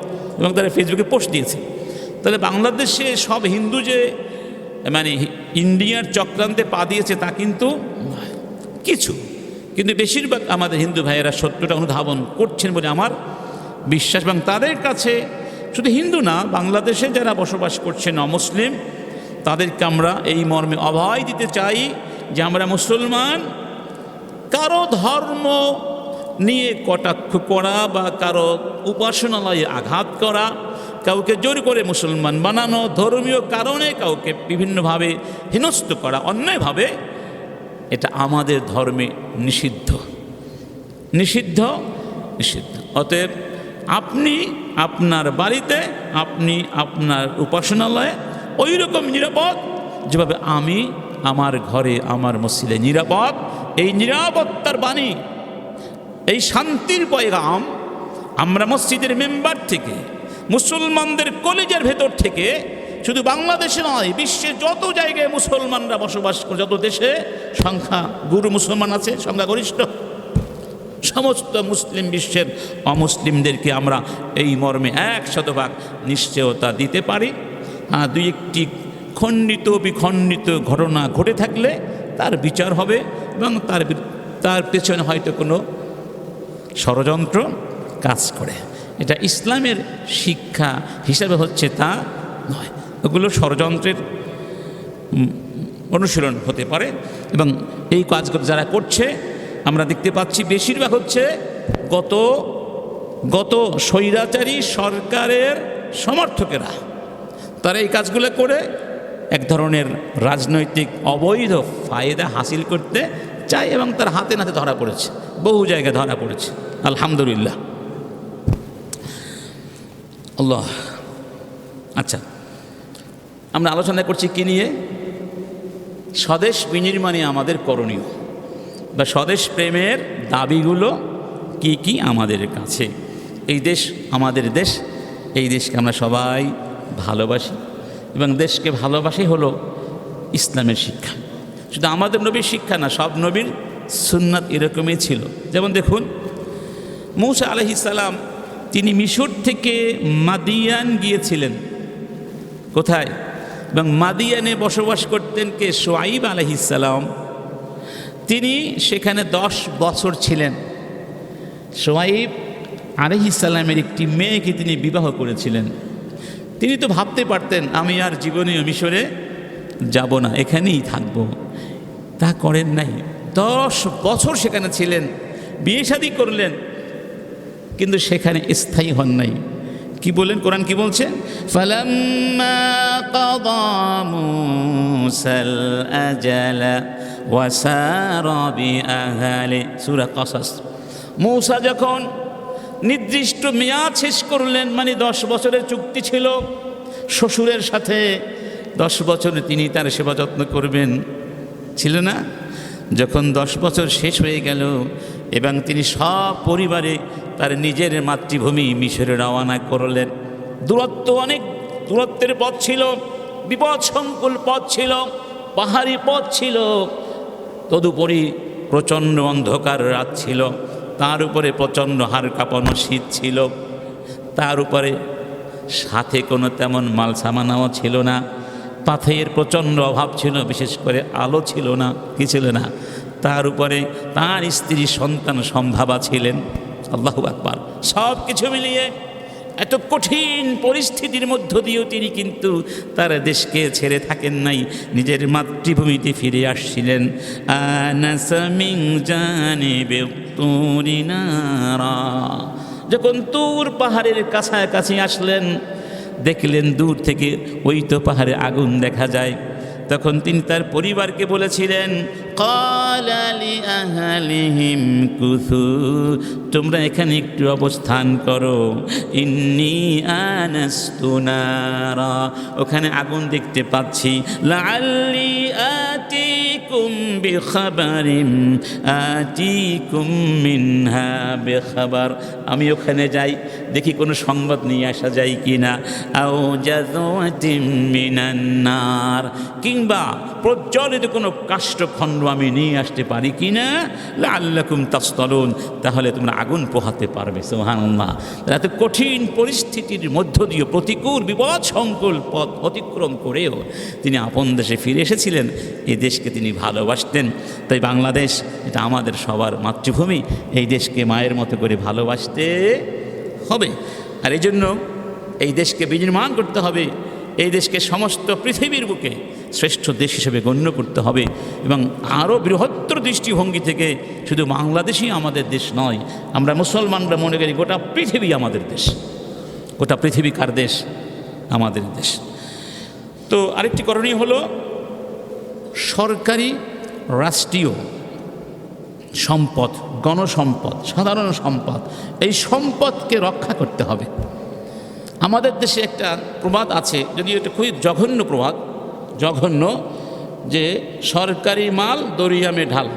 S1: এবং তারা ফেসবুকে পোস্ট দিয়েছে। তাহলে বাংলাদেশে সব হিন্দু যে মানে ইন্ডিয়ার চক্রান্তে পা দিয়েছে তা কিন্তু কিছু, কিন্তু বেশিরভাগ আমাদের হিন্দু ভাইয়েরা সত্যটা অনুধাবন করছেন বলে আমার বিশ্বাস। এবং তাদের কাছে শুধু হিন্দু না, বাংলাদেশে যারা বসবাস করছেন অমুসলিম, তাদেরকে আমরা এই মর্মে অভয় দিতে চাই যে আমরা মুসলমান। কারো ধর্ম নিয়ে কটাক্ষ করা বা কারো উপাসনালয়ে আঘাত করা, কাউকে জোর করে মুসলমান বানানো, ধর্মীয় কারণে কাউকে বিভিন্নভাবে হেনস্থ করা অন্যায়ভাবে, এটা আমাদের ধর্মে নিষিদ্ধ নিষিদ্ধ নিষিদ্ধ। অতএব আপনি আপনার বাড়িতে, আপনি আপনার উপাসনালয়ে ওই রকম নিরাপদ যেভাবে আমি আমার ঘরে আমার মসজিদে নিরাপদ। এই নিরাপত্তার বাণী, এই শান্তির পয়গাম আমরা মসজিদের মেম্বার থেকে, মুসলমানদের কলেজের ভেতর থেকে, শুধু বাংলাদেশে নয় বিশ্বের যত জায়গায় মুসলমানরা বসবাস করে, যত দেশে সংখ্যা গুরু মুসলমান আছে, সংখ্যাগরিষ্ঠ সমস্ত মুসলিম বিশ্বের অমুসলিমদেরকে আমরা এই মর্মে 100% নিশ্চয়তা দিতে পারি। দুই একটি খণ্ডিত বিখণ্ডিত ঘটনা ঘটে থাকলে তার বিচার হবে এবং তার পেছনে হয়তো কোনো ষড়যন্ত্র কাজ করে। এটা ইসলামের শিক্ষা হিসাবে হচ্ছে তা নয়, ওগুলো ষড়যন্ত্রের অনুশীলন হতে পারে। এবং এই কাজগুলো যারা করছে আমরা দেখতে পাচ্ছি বেশিরভাগ হচ্ছে গত স্বৈরাচারী সরকারের সমর্থকেরা। তারা এই কাজগুলো করে এক ধরনের রাজনৈতিক অবৈধ ফায়দা হাসিল করতে চায় এবং তার হাতে নাতে ধরা পড়েছে, বহু জায়গায় ধরা পড়েছে আলহামদুলিল্লাহ। আল্লাহ। আচ্ছা, আমরা আলোচনা করছি কি নিয়ে? স্বদেশ বিনির্মাণে আমাদের করণীয় বা স্বদেশ প্রেমের দাবিগুলো কি কি আমাদের কাছে। এই দেশ আমাদের দেশ, এই দেশকে আমরা সবাই ভালোবাসি এবং দেশকে ভালোবাসি হলো ইসলামের শিক্ষা। শুধু আমাদের নবীর শিক্ষা না, সব নবীর সুন্নাত এরকমই ছিল। যেমন দেখুন, মূসা আলাইহিস সালাম তিনি মিশর থেকে মাদিয়ান গিয়েছিলেন। কোথায়? এবং মাদিয়ানে বসবাস করতেন কে? শুআইব আলাইহিস সালাম। তিনি সেখানে 10 বছর ছিলেন। শুআইব আলাইহিস সালামের একটি মেয়েকে তিনি বিবাহ করেছিলেন। তিনি তো ভাবতে পারতেন আমি আর জীবনে মিশরে যাব না, এখানেই থাকব। তা করেন নাই। 10 বছর সেখানে ছিলেন, বিয়ে শাদী করলেন, কিন্তু সেখানে স্থায়ী হন নাই। কি বলেন কোরআন কি বলছে? ফালাম্মা কাদা মূসাল আজালা ওয়া সারা বিআহলি, সূরা কসস। মূসা যখন নির্দিষ্ট মেয়াদ শেষ করলেন, মানে 10 বছরের চুক্তি ছিল শ্বশুরের সাথে, 10 বছরে তিনি তার সেবা যত্ন করবেন, ছিল না? যখন 10 বছর শেষ হয়ে গেল এবং তিনি সব পরিবারে তার নিজের মাতৃভূমি মিশরে রওনা করলেন। দূরত্ব, অনেক দূরত্বের পথ ছিল, বিপদসংকুল পথ ছিল, পাহাড়ি পথ ছিল, তদুপরি প্রচণ্ড অন্ধকার রাত ছিল, তার উপরে প্রচণ্ড হাড় কাঁপানো শীত ছিল, তার উপরে সাথে কোনো তেমন মাল সামানাও ছিল না, পাথের প্রচণ্ড অভাব ছিল, বিশেষ করে আলো ছিল না, কি ছিল না। তার উপরে তার স্ত্রী সন্তান সম্ভাবা ছিলেন। আল্লাহু আকবার। সব কিছু মিলিয়ে এত কঠিন পরিস্থিতির মধ্য দিয়েও তিনি কিন্তু তার দেশকে ছেড়ে থাকেন নাই, নিজের মাতৃভূমিতে ফিরে আসছিলেন। আনাসা মিন জানিবি তুরি নারা, যখন তুর পাহাড়ের কাছাকাছি আসলেন, দেখলেন দূর থেকে ওই তো পাহাড়ে আগুন দেখা যায়। তখন তিনি তার পরিবারকে বলেছিলেন, ক্বালা লি আহলিহিম কুথু, তোমরা এখানে একটু অবস্থান করো, ইন্নী আনাস্তু নারা, ওখানে আগুন দেখতে পাচ্ছি, লাআল্লি আতিকুম বিখাবারিম আতিকুম মিনহা বিখাবার, আমি ওখানে যাই, দেখি কোনো সংবাদ নিয়ে আসা যায় কিনা, আও জাযওয়াতিম মিনান নার, কিংবা প্রজ্বলিত কোনো কাষ্ঠখণ্ড আমি নিয়ে আসতে পারি কিনা, লাআল্লাকুম তাসতালুন, তাহলে তোমরা আগুন পোহাতে পারবে। সুবহানাল্লাহ। এত কঠিন পরিস্থিতির মধ্য দিয়ে, প্রতিকূল বিপদ সংকুল পথ অতিক্রম করেও তিনি আপন দেশে ফিরে এসেছিলেন। এই দেশকে তিনি ভালোবাসতেন। তাই বাংলাদেশ, এটা আমাদের সবার মাতৃভূমি, এই দেশকে মায়ের মতো করে ভালোবাসতে হবে। আর এই জন্য এই দেশকে বিনির্মাণ করতে হবে, এই দেশকে সমস্ত পৃথিবীর বুকে শ্রেষ্ঠ দেশ হিসেবে গণ্য করতে হবে এবং আরও বৃহত্তর দৃষ্টিভঙ্গি থেকে শুধু বাংলাদেশই আমাদের দেশ নয়, আমরা মুসলমানরা মনে করি গোটা পৃথিবী আমাদের দেশ। গোটা পৃথিবী কার দেশ? আমাদের দেশ। তো আরেকটি করণীয় হলো সরকারি রাষ্ট্রীয় সম্পদ, গণসম্পদ, সাধারণ সম্পদ, এই সম্পদকে রক্ষা করতে হবে। আমাদের দেশে একটা প্রবাদ আছে, যদিও এটা খুবই জঘন্য প্রবাদ, জঘন্য, যে সরকারি মাল দরিয়া মে ঢাল।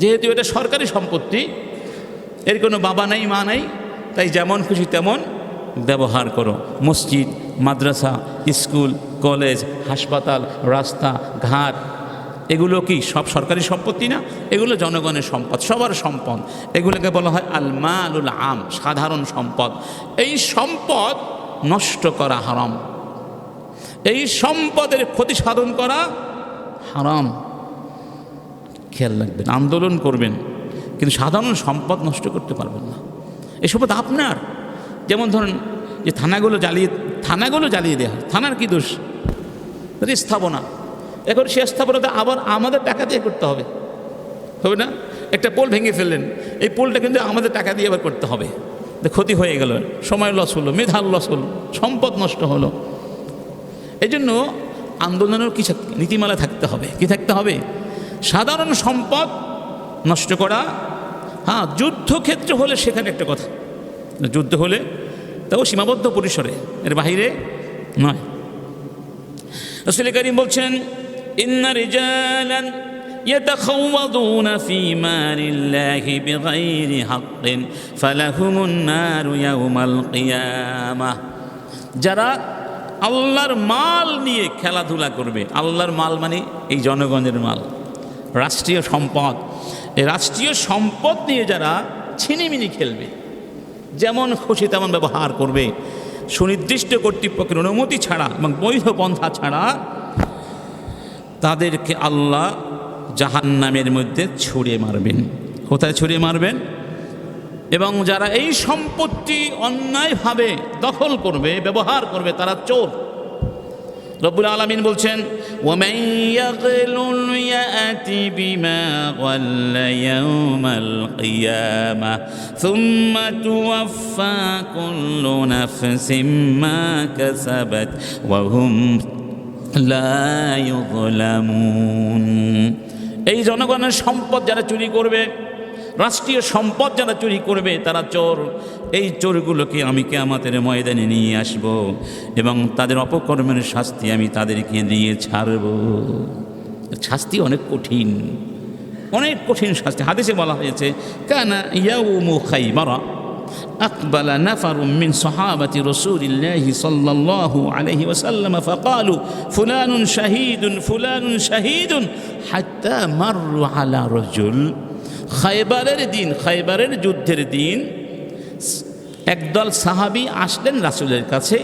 S1: যেহেতু এটা সরকারি সম্পত্তি, এর কোনো বাবা নাই মা নাই, তাই যেমন খুশি তেমন ব্যবহার করো। মসজিদ, মাদ্রাসা, স্কুল, কলেজ, হাসপাতাল, রাস্তা ঘাট, এগুলো কি সব সরকারি সম্পত্তি না? এগুলো জনগণের সম্পদ, সবার সম্পদ। এগুলোকে বলা হয় আল মালুল আম, সাধারণ সম্পদ। এই সম্পদ নষ্ট করা হারাম, এই সম্পদের ক্ষতি সাধন করা হারাম। খেয়াল রাখবেন, আন্দোলন করবেন কিন্তু সাধারণ সম্পদ নষ্ট করতে পারবেন না। এই সম্পদ আপনার। যেমন ধরুন যে থানাগুলো জ্বালিয়ে দেওয়া হয়, থানার কি দোষ? স্থাপনা, এখন সে স্থাপনাটা আবার আমাদের টাকা দিয়ে করতে হবে, হবে না? একটা পোল ভেঙে ফেললেন, এই পোলটা কিন্তু আমাদের টাকা দিয়ে আবার করতে হবে। ক্ষতি হয়ে গেল, সময় লস হলো, মেধার লস হলো, সম্পদ নষ্ট হলো। এই জন্য আন্দোলনের কিছু নীতিমালা থাকতে হবে। কি থাকতে হবে? সাধারণ সম্পদ নষ্ট করা, হ্যাঁ, যুদ্ধক্ষেত্র হলে সেখানে একটা কথা, যুদ্ধ হলে তাও সীমাবদ্ধ পরিসরে, এর বাহিরে নয়। রাসূল কারীম বলছেন, ইন্না রিজালান ইয়াতাখাওয়াদুনা ফি মালিল্লাহি বিগাইরি হাক্কিন ফালাহুমুন নারু ইয়াউমাল কিয়ামাহ। যারা আল্লাহর মাল নিয়ে খেলাধুলা করবে, আল্লাহর মাল মানে এই জনগণের মাল, রাষ্ট্রীয় সম্পদ, এই রাষ্ট্রীয় সম্পদ নিয়ে যারা ছিনিমিনি খেলবে, যেমন খুশি তেমন ব্যবহার করবে, সুনির্দিষ্ট কর্তৃপক্ষের অনুমতি ছাড়া এবং বৈধ পন্থা ছাড়া তাদেরকে আল্লাহ জাহান্নামের মধ্যে ছুঁড়ে মারবেন। কোথায় ছুঁড়ে মারবেন? এবং যারা এই সম্পত্তি অন্যায়ভাবে দখল করবে, ব্যবহার করবে, তারা চোর। রব্বুল আলামিন বলছেন, ওয়ামান ইয়াগলুল ইয়াতি বিমা গাল্লা ইয়াউমাল কিয়ামাহ সুম্মা তুওয়াফা কুল্লু নাফসিন মা কাসাবাত ওয়া হুম লা ইউযলামুন। এই জনগণের সম্পদ যারা চুরি করবে, রাষ্ট্রীয় সম্পদ যারা চুরি করবে, তারা চোর। এই চোরগুলোকে আমি কিয়ামতের ময়দানে নিয়ে আসব এবং তাদের অপকর্মের শাস্তি আমি তাদেরকে দিয়ে ছাড়ব। শাস্তি অনেক কঠিন, অনেক কঠিন শাস্তি। হাদিসে বলা হয়েছে, কানা ইয়াউমু খাইবারা আকবালা নাফারুম মিন সাহাবাতি রাসূলিল্লাহি সাল্লাল্লাহু আলাইহি ওয়াসাল্লাম ফাকালু ফুলানুন শাহীদুন ফুলানুন শাহীদুন হাত্তা মাররু আলা রাজুল। খায়বারের দিন, খায়বারের যুদ্ধের দিন একদল সাহাবী আসলেন রাসূলের কাছে।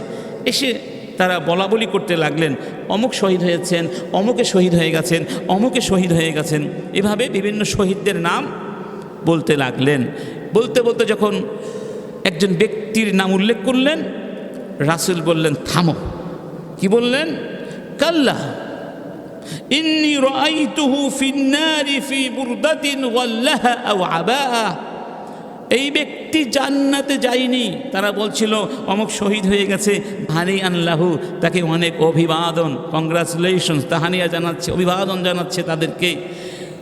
S1: এসে তারা বলাবলি করতে লাগলেন, অমুক শহীদ হয়েছেন, অমুকে শহীদ হয়ে গেছেন, অমুকে শহীদ হয়ে গেছেন। এভাবে বিভিন্ন শহীদদের নাম বলতে লাগলেন। বলতে বলতে যখন একজন ব্যক্তির নাম উল্লেখ করলেন, রাসূল বললেন, থামো। কি বললেন? কাল্লা ইন্নী রাআইতুহু ফিন নারি ফি বুরদাতিন ওয়াল্লাহা আও আবাআ। এই ব্যক্তি জান্নাতে যায়নি। তারা বলছিল অমুক শহীদ হয়ে গেছে, হানিয়ান লাহু, তাকে অনেক অভিবাদন, কংগ্রাচুলেশনস, তাহানিয়া জানাচ্ছে, অভিবাদন জানাচ্ছে তাদেরকে।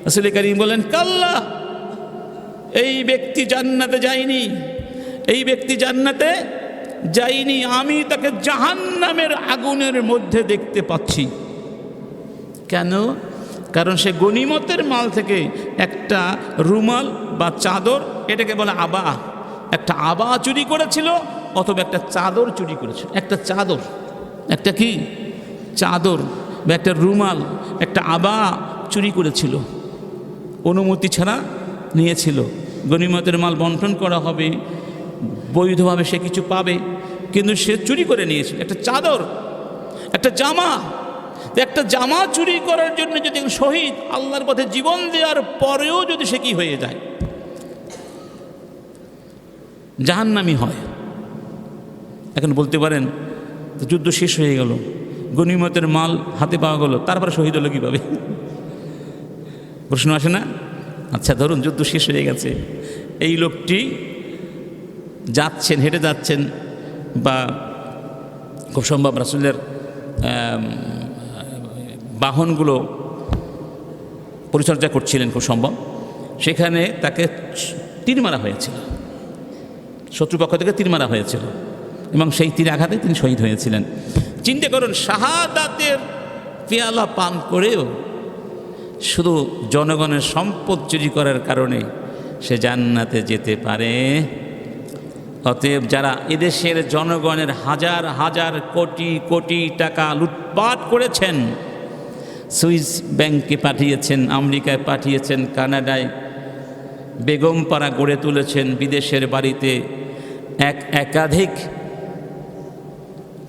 S1: রাসূল কারীম বলেন, কাল্লা, এই ব্যক্তি জান্নাতে যায়নি, এই ব্যক্তি জান্নাতে যায়নি, আমি তাকে জাহান্নামের আগুনের মধ্যে দেখতে পাচ্ছি। কেন? কারণ সে গনিমতের মাল থেকে একটা রুমাল বা চাদর, এটাকে বলে আবা, একটা আবা চুরি করেছিল, অথবা একটা চাদর চুরি করেছিল। একটা চাদর, একটা কি চাদর বা একটা রুমাল, একটা আবা চুরি করেছিল, অনুমতি ছাড়া নিয়েছিল। গনিমতের মাল বন্টন করা হবে, বৈধভাবে সে কিছু পাবে, কিন্তু সে চুরি করে নিয়েছিল। একটা চাদর, একটা জামা, একটা জামা চুরি করার জন্য যদি শহীদ, আল্লাহর পথে জীবন দেওয়ার পরেও যদি সে কি হয়ে যায়, জাহান্নামী হয়। এখন বলতে পারেন, যুদ্ধ শেষ হয়ে গেল, গনিমতের মাল হাতে পাওয়া গেল, তারপরে শহীদ হলো কীভাবে? প্রশ্ন আসে না? আচ্ছা, ধরুন যুদ্ধ শেষ হয়ে গেছে, এই লোকটি যাচ্ছেন, হেঁটে যাচ্ছেন, বা খুব সম্ভব রাসূলের বাহনগুলো পরিচর্যা করছিলেন, খুব সম্ভব সেখানে তাকে তীর মারা হয়েছিল, শত্রুপক্ষ থেকে তীর মারা হয়েছিল, এবং সেই তীর আঘাতে তিনি শহীদ হয়েছিলেন। চিন্তা করুন, শাহাদাতের পেয়ালা পান করেও শুধু জনগণের সম্পদ চুরি করার কারণে সে জান্নাতে যেতে পারে। অতএব যারা এদেশের জনগণের হাজার হাজার কোটি কোটি টাকা লুটপাট করেছেন, সুইস ব্যাংকে পাঠিয়েছেন, আমেরিকায় পাঠিয়েছেন, কানাডায় বেগমপাড়া গড়ে তুলেছেন, বিদেশের বাড়িতে একাধিক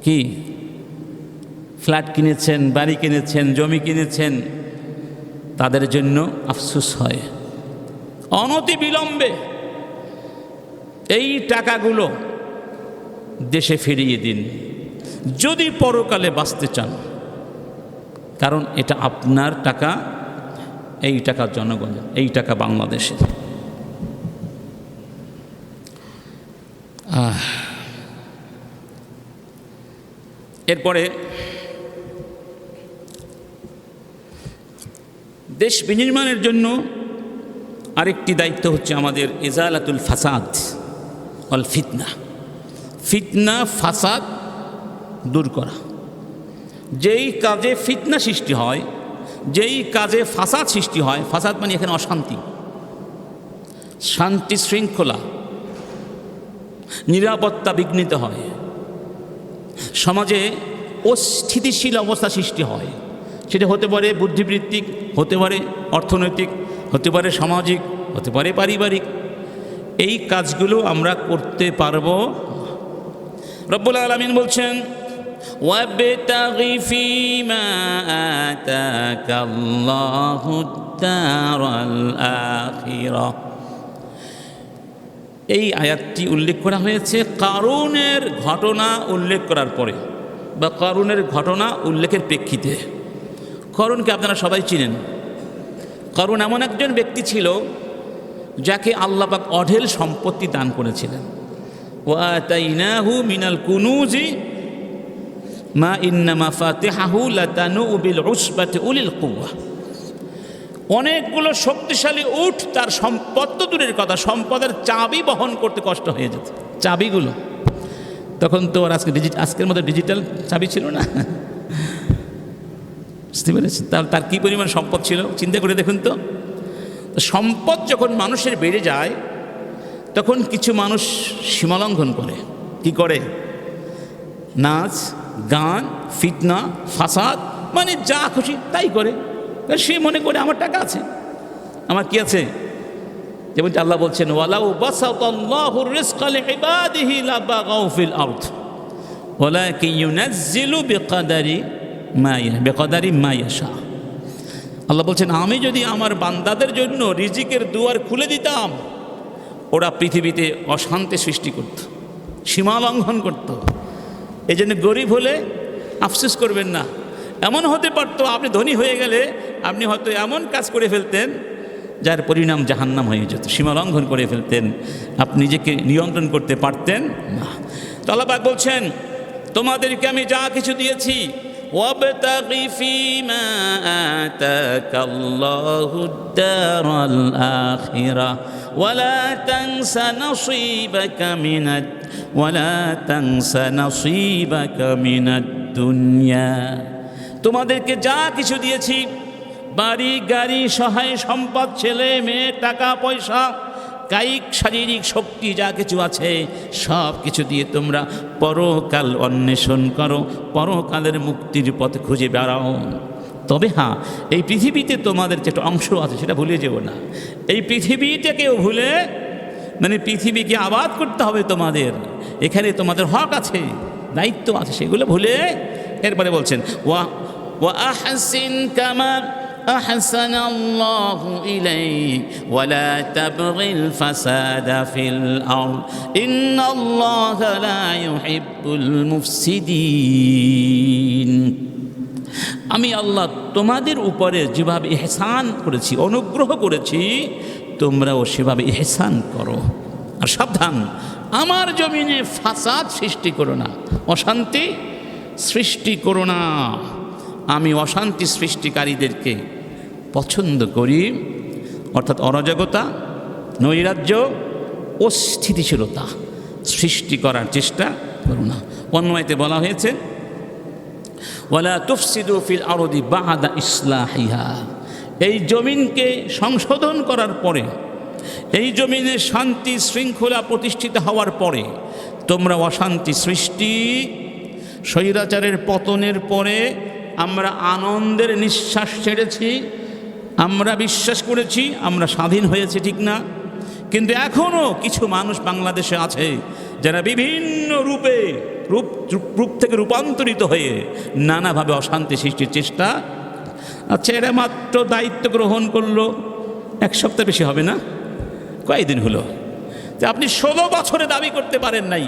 S1: কি ফ্ল্যাট কিনেছেন, বাড়ি কিনেছেন, জমি কিনেছেন, তাদের জন্য আফসোস হয়। অনতি বিলম্বে এই টাকাগুলো দেশে ফিরিয়ে দিন যদি পরকালে বাঁচতে চান, কারণ এটা আপনার টাকা, এই টাকা জনগণের, এই টাকা বাংলাদেশের। এরপরে দেশ বিনির্মাণের জন্য আরেকটি দায়িত্ব হচ্ছে আমাদের ইজালাতুল ফাসাদ ওয়াল ফিতনা। ফিতনা ফাসাদ দূর করা। যেই কাজে ফিতনা সৃষ্টি হয়, যেই কাজে ফাসাদ সৃষ্টি হয়, ফাসাদ মানে এখানে অশান্তি, শান্তি শৃঙ্খলা, নিরাপত্তা বিঘ্নিত হয়, সমাজে অস্থিতিশীল অবস্থা সৃষ্টি হয়। সেটা হতে পারে বুদ্ধিবৃত্তিক, হতে পারে অর্থনৈতিক, হতে পারে সামাজিক, হতে পারে পারিবারিক। এই কাজগুলো আমরা করতে পারবো রব্বুল আলামিন বলছেন ওয়াবতাগি ফীমা আতাকাল্লাহুদ দারাল আখিরাহ। এই আয়াতটি উল্লেখ করা হয়েছে কারুনের ঘটনা উল্লেখ করার পরে, বা কারুনের ঘটনা উল্লেখের প্রেক্ষিতে। কারুনকে আপনারা সবাই চিনেন। কারুন এমন একজন ব্যক্তি ছিল যাকে আল্লাহ পাক অঢেল সম্পত্তি দান করেছিলেন। ওয়া আতাইনাহু মিনাল কুনুজি মা ইন্না মাফাতিহাহু লাতানু বিল উসবাতি উলিল কুওয়া। অনেকগুলো শক্তিশালী উট, তার সম্পদ তো দূরের কথা, সম্পদের চাবি বহন করতে কষ্ট হয়ে যেত। চাবিগুলো তখন তো আর আজকের মতো ডিজিটাল চাবি ছিল না, বুঝতে পেরেছি? তার কী পরিমাণ সম্পদ ছিল চিন্তা করে দেখুন তো। সম্পদ যখন মানুষের বেড়ে যায় তখন কিছু মানুষ সীমালঙ্ঘন করে। কি করে? নাচ, গান, ফিতনা, ফাসাদ, মানে যা খুশি তাই করে। সে মনে করে আমার টাকা আছে, আমার কি আছে। যেমন আল্লাহ বলছেন ওয়ালাউ বাসাতাল্লাহুর রিজকা লিইবাদিহি লাবাগাউ ফিল আরদ ওয়ালাকিন ইউনাজ্জিলু বিকদারি মা ইয়াশা। আল্লাহ বলছেন আমি যদি আমার বান্দাদের জন্য রিজিকের দুয়ার খুলে দিতাম, ওরা পৃথিবীতে অশান্তি সৃষ্টি করত, সীমা লঙ্ঘন করত। এই জন্য গরিব হলে আফসোস করবেন না। এমন হতে পারতো আপনি ধনী হয়ে গেলে আপনি হয়তো এমন কাজ করে ফেলতেন যার পরিণাম জাহান্নাম হয়ে যেত, সীমা লঙ্ঘন করে ফেলতেন, আপনি নিজেকে নিয়ন্ত্রণ করতে পারতেন না। তো আল্লাহ পাক বলছেন তোমাদেরকে আমি যা কিছু দিয়েছি ওয়াবতাগি ফীমা আতাকাল্লাহুদ দারাল আখিরাহ ওয়ালা তানসা নাসীবাকা মিনাদ দুনিয়া। তোমাদেরকে যা কিছু দিয়েছি, বাড়ি গাড়ি সহায় সম্পদ, ছেলে মেয়ে, টাকা পয়সা, কায়িক শারীরিক শক্তি যা কিছু আছে সব কিছু দিয়ে তোমরা পরকাল অন্বেষণ করো, পরকালের মুক্তির পথে খুঁজে বেড়াও। তবে হ্যাঁ, এই পৃথিবীতে তোমাদের যে একটা অংশ আছে সেটা ভুলে যেও না। এই পৃথিবীটাকেও ভুলে, মানে পৃথিবীকে আবাদ করতে হবে তোমাদের, এখানে তোমাদের হক আছে, দায়িত্ব আছে, সেগুলো ভুলে এরপরে বলছেন ওয়া আহসিন কামা أحسن الله إليك ولا تبغي الفساد في الأرض إن الله لا يحب المفسدين। আমি আল্লাহ তোমাদের উপরে যেভাবে ইহসান করেছি, অনুগ্রহ করেছি, তোমরাও সেভাবে ইহসান করো। আর সাবধান, আমার জমিনে ফাসাদ সৃষ্টি করো না, অশান্তি সৃষ্টি করো না। আমি অশান্তি সৃষ্টিকারীদেরকে পছন্দ করি, অর্থাৎ অরাজকতা, নৈরাজ্য, অস্থিতিশীলতা সৃষ্টি করার চেষ্টা করো না। অন্য আয়াতে বলা হয়েছে ওয়ালা তুফসিদু ফিল আরদি বা'দা ইসলাহিহা। এই জমিনকে সংশোধন করার পরে, এই জমিনে শান্তি শৃঙ্খলা প্রতিষ্ঠিত হওয়ার পরে তোমরা অশান্তি সৃষ্টি, স্বৈরাচারের পতনের পরে আমরা আনন্দের নিঃশ্বাস ছেড়েছি, আমরা বিশ্বাস করেছি আমরা স্বাধীন হয়েছে, ঠিক না? কিন্তু এখনও কিছু মানুষ বাংলাদেশে আছে যারা বিভিন্ন রূপ থেকে রূপান্তরিত হয়ে নানাভাবে অশান্তি সৃষ্টির চেষ্টা। আচ্ছা, এরা মাত্র দায়িত্ব গ্রহণ করলো 1 সপ্তাহ, বেশি হবে না, কয়েকদিন হলো। যে আপনি 16 বছরে দাবি করতে পারেন নাই,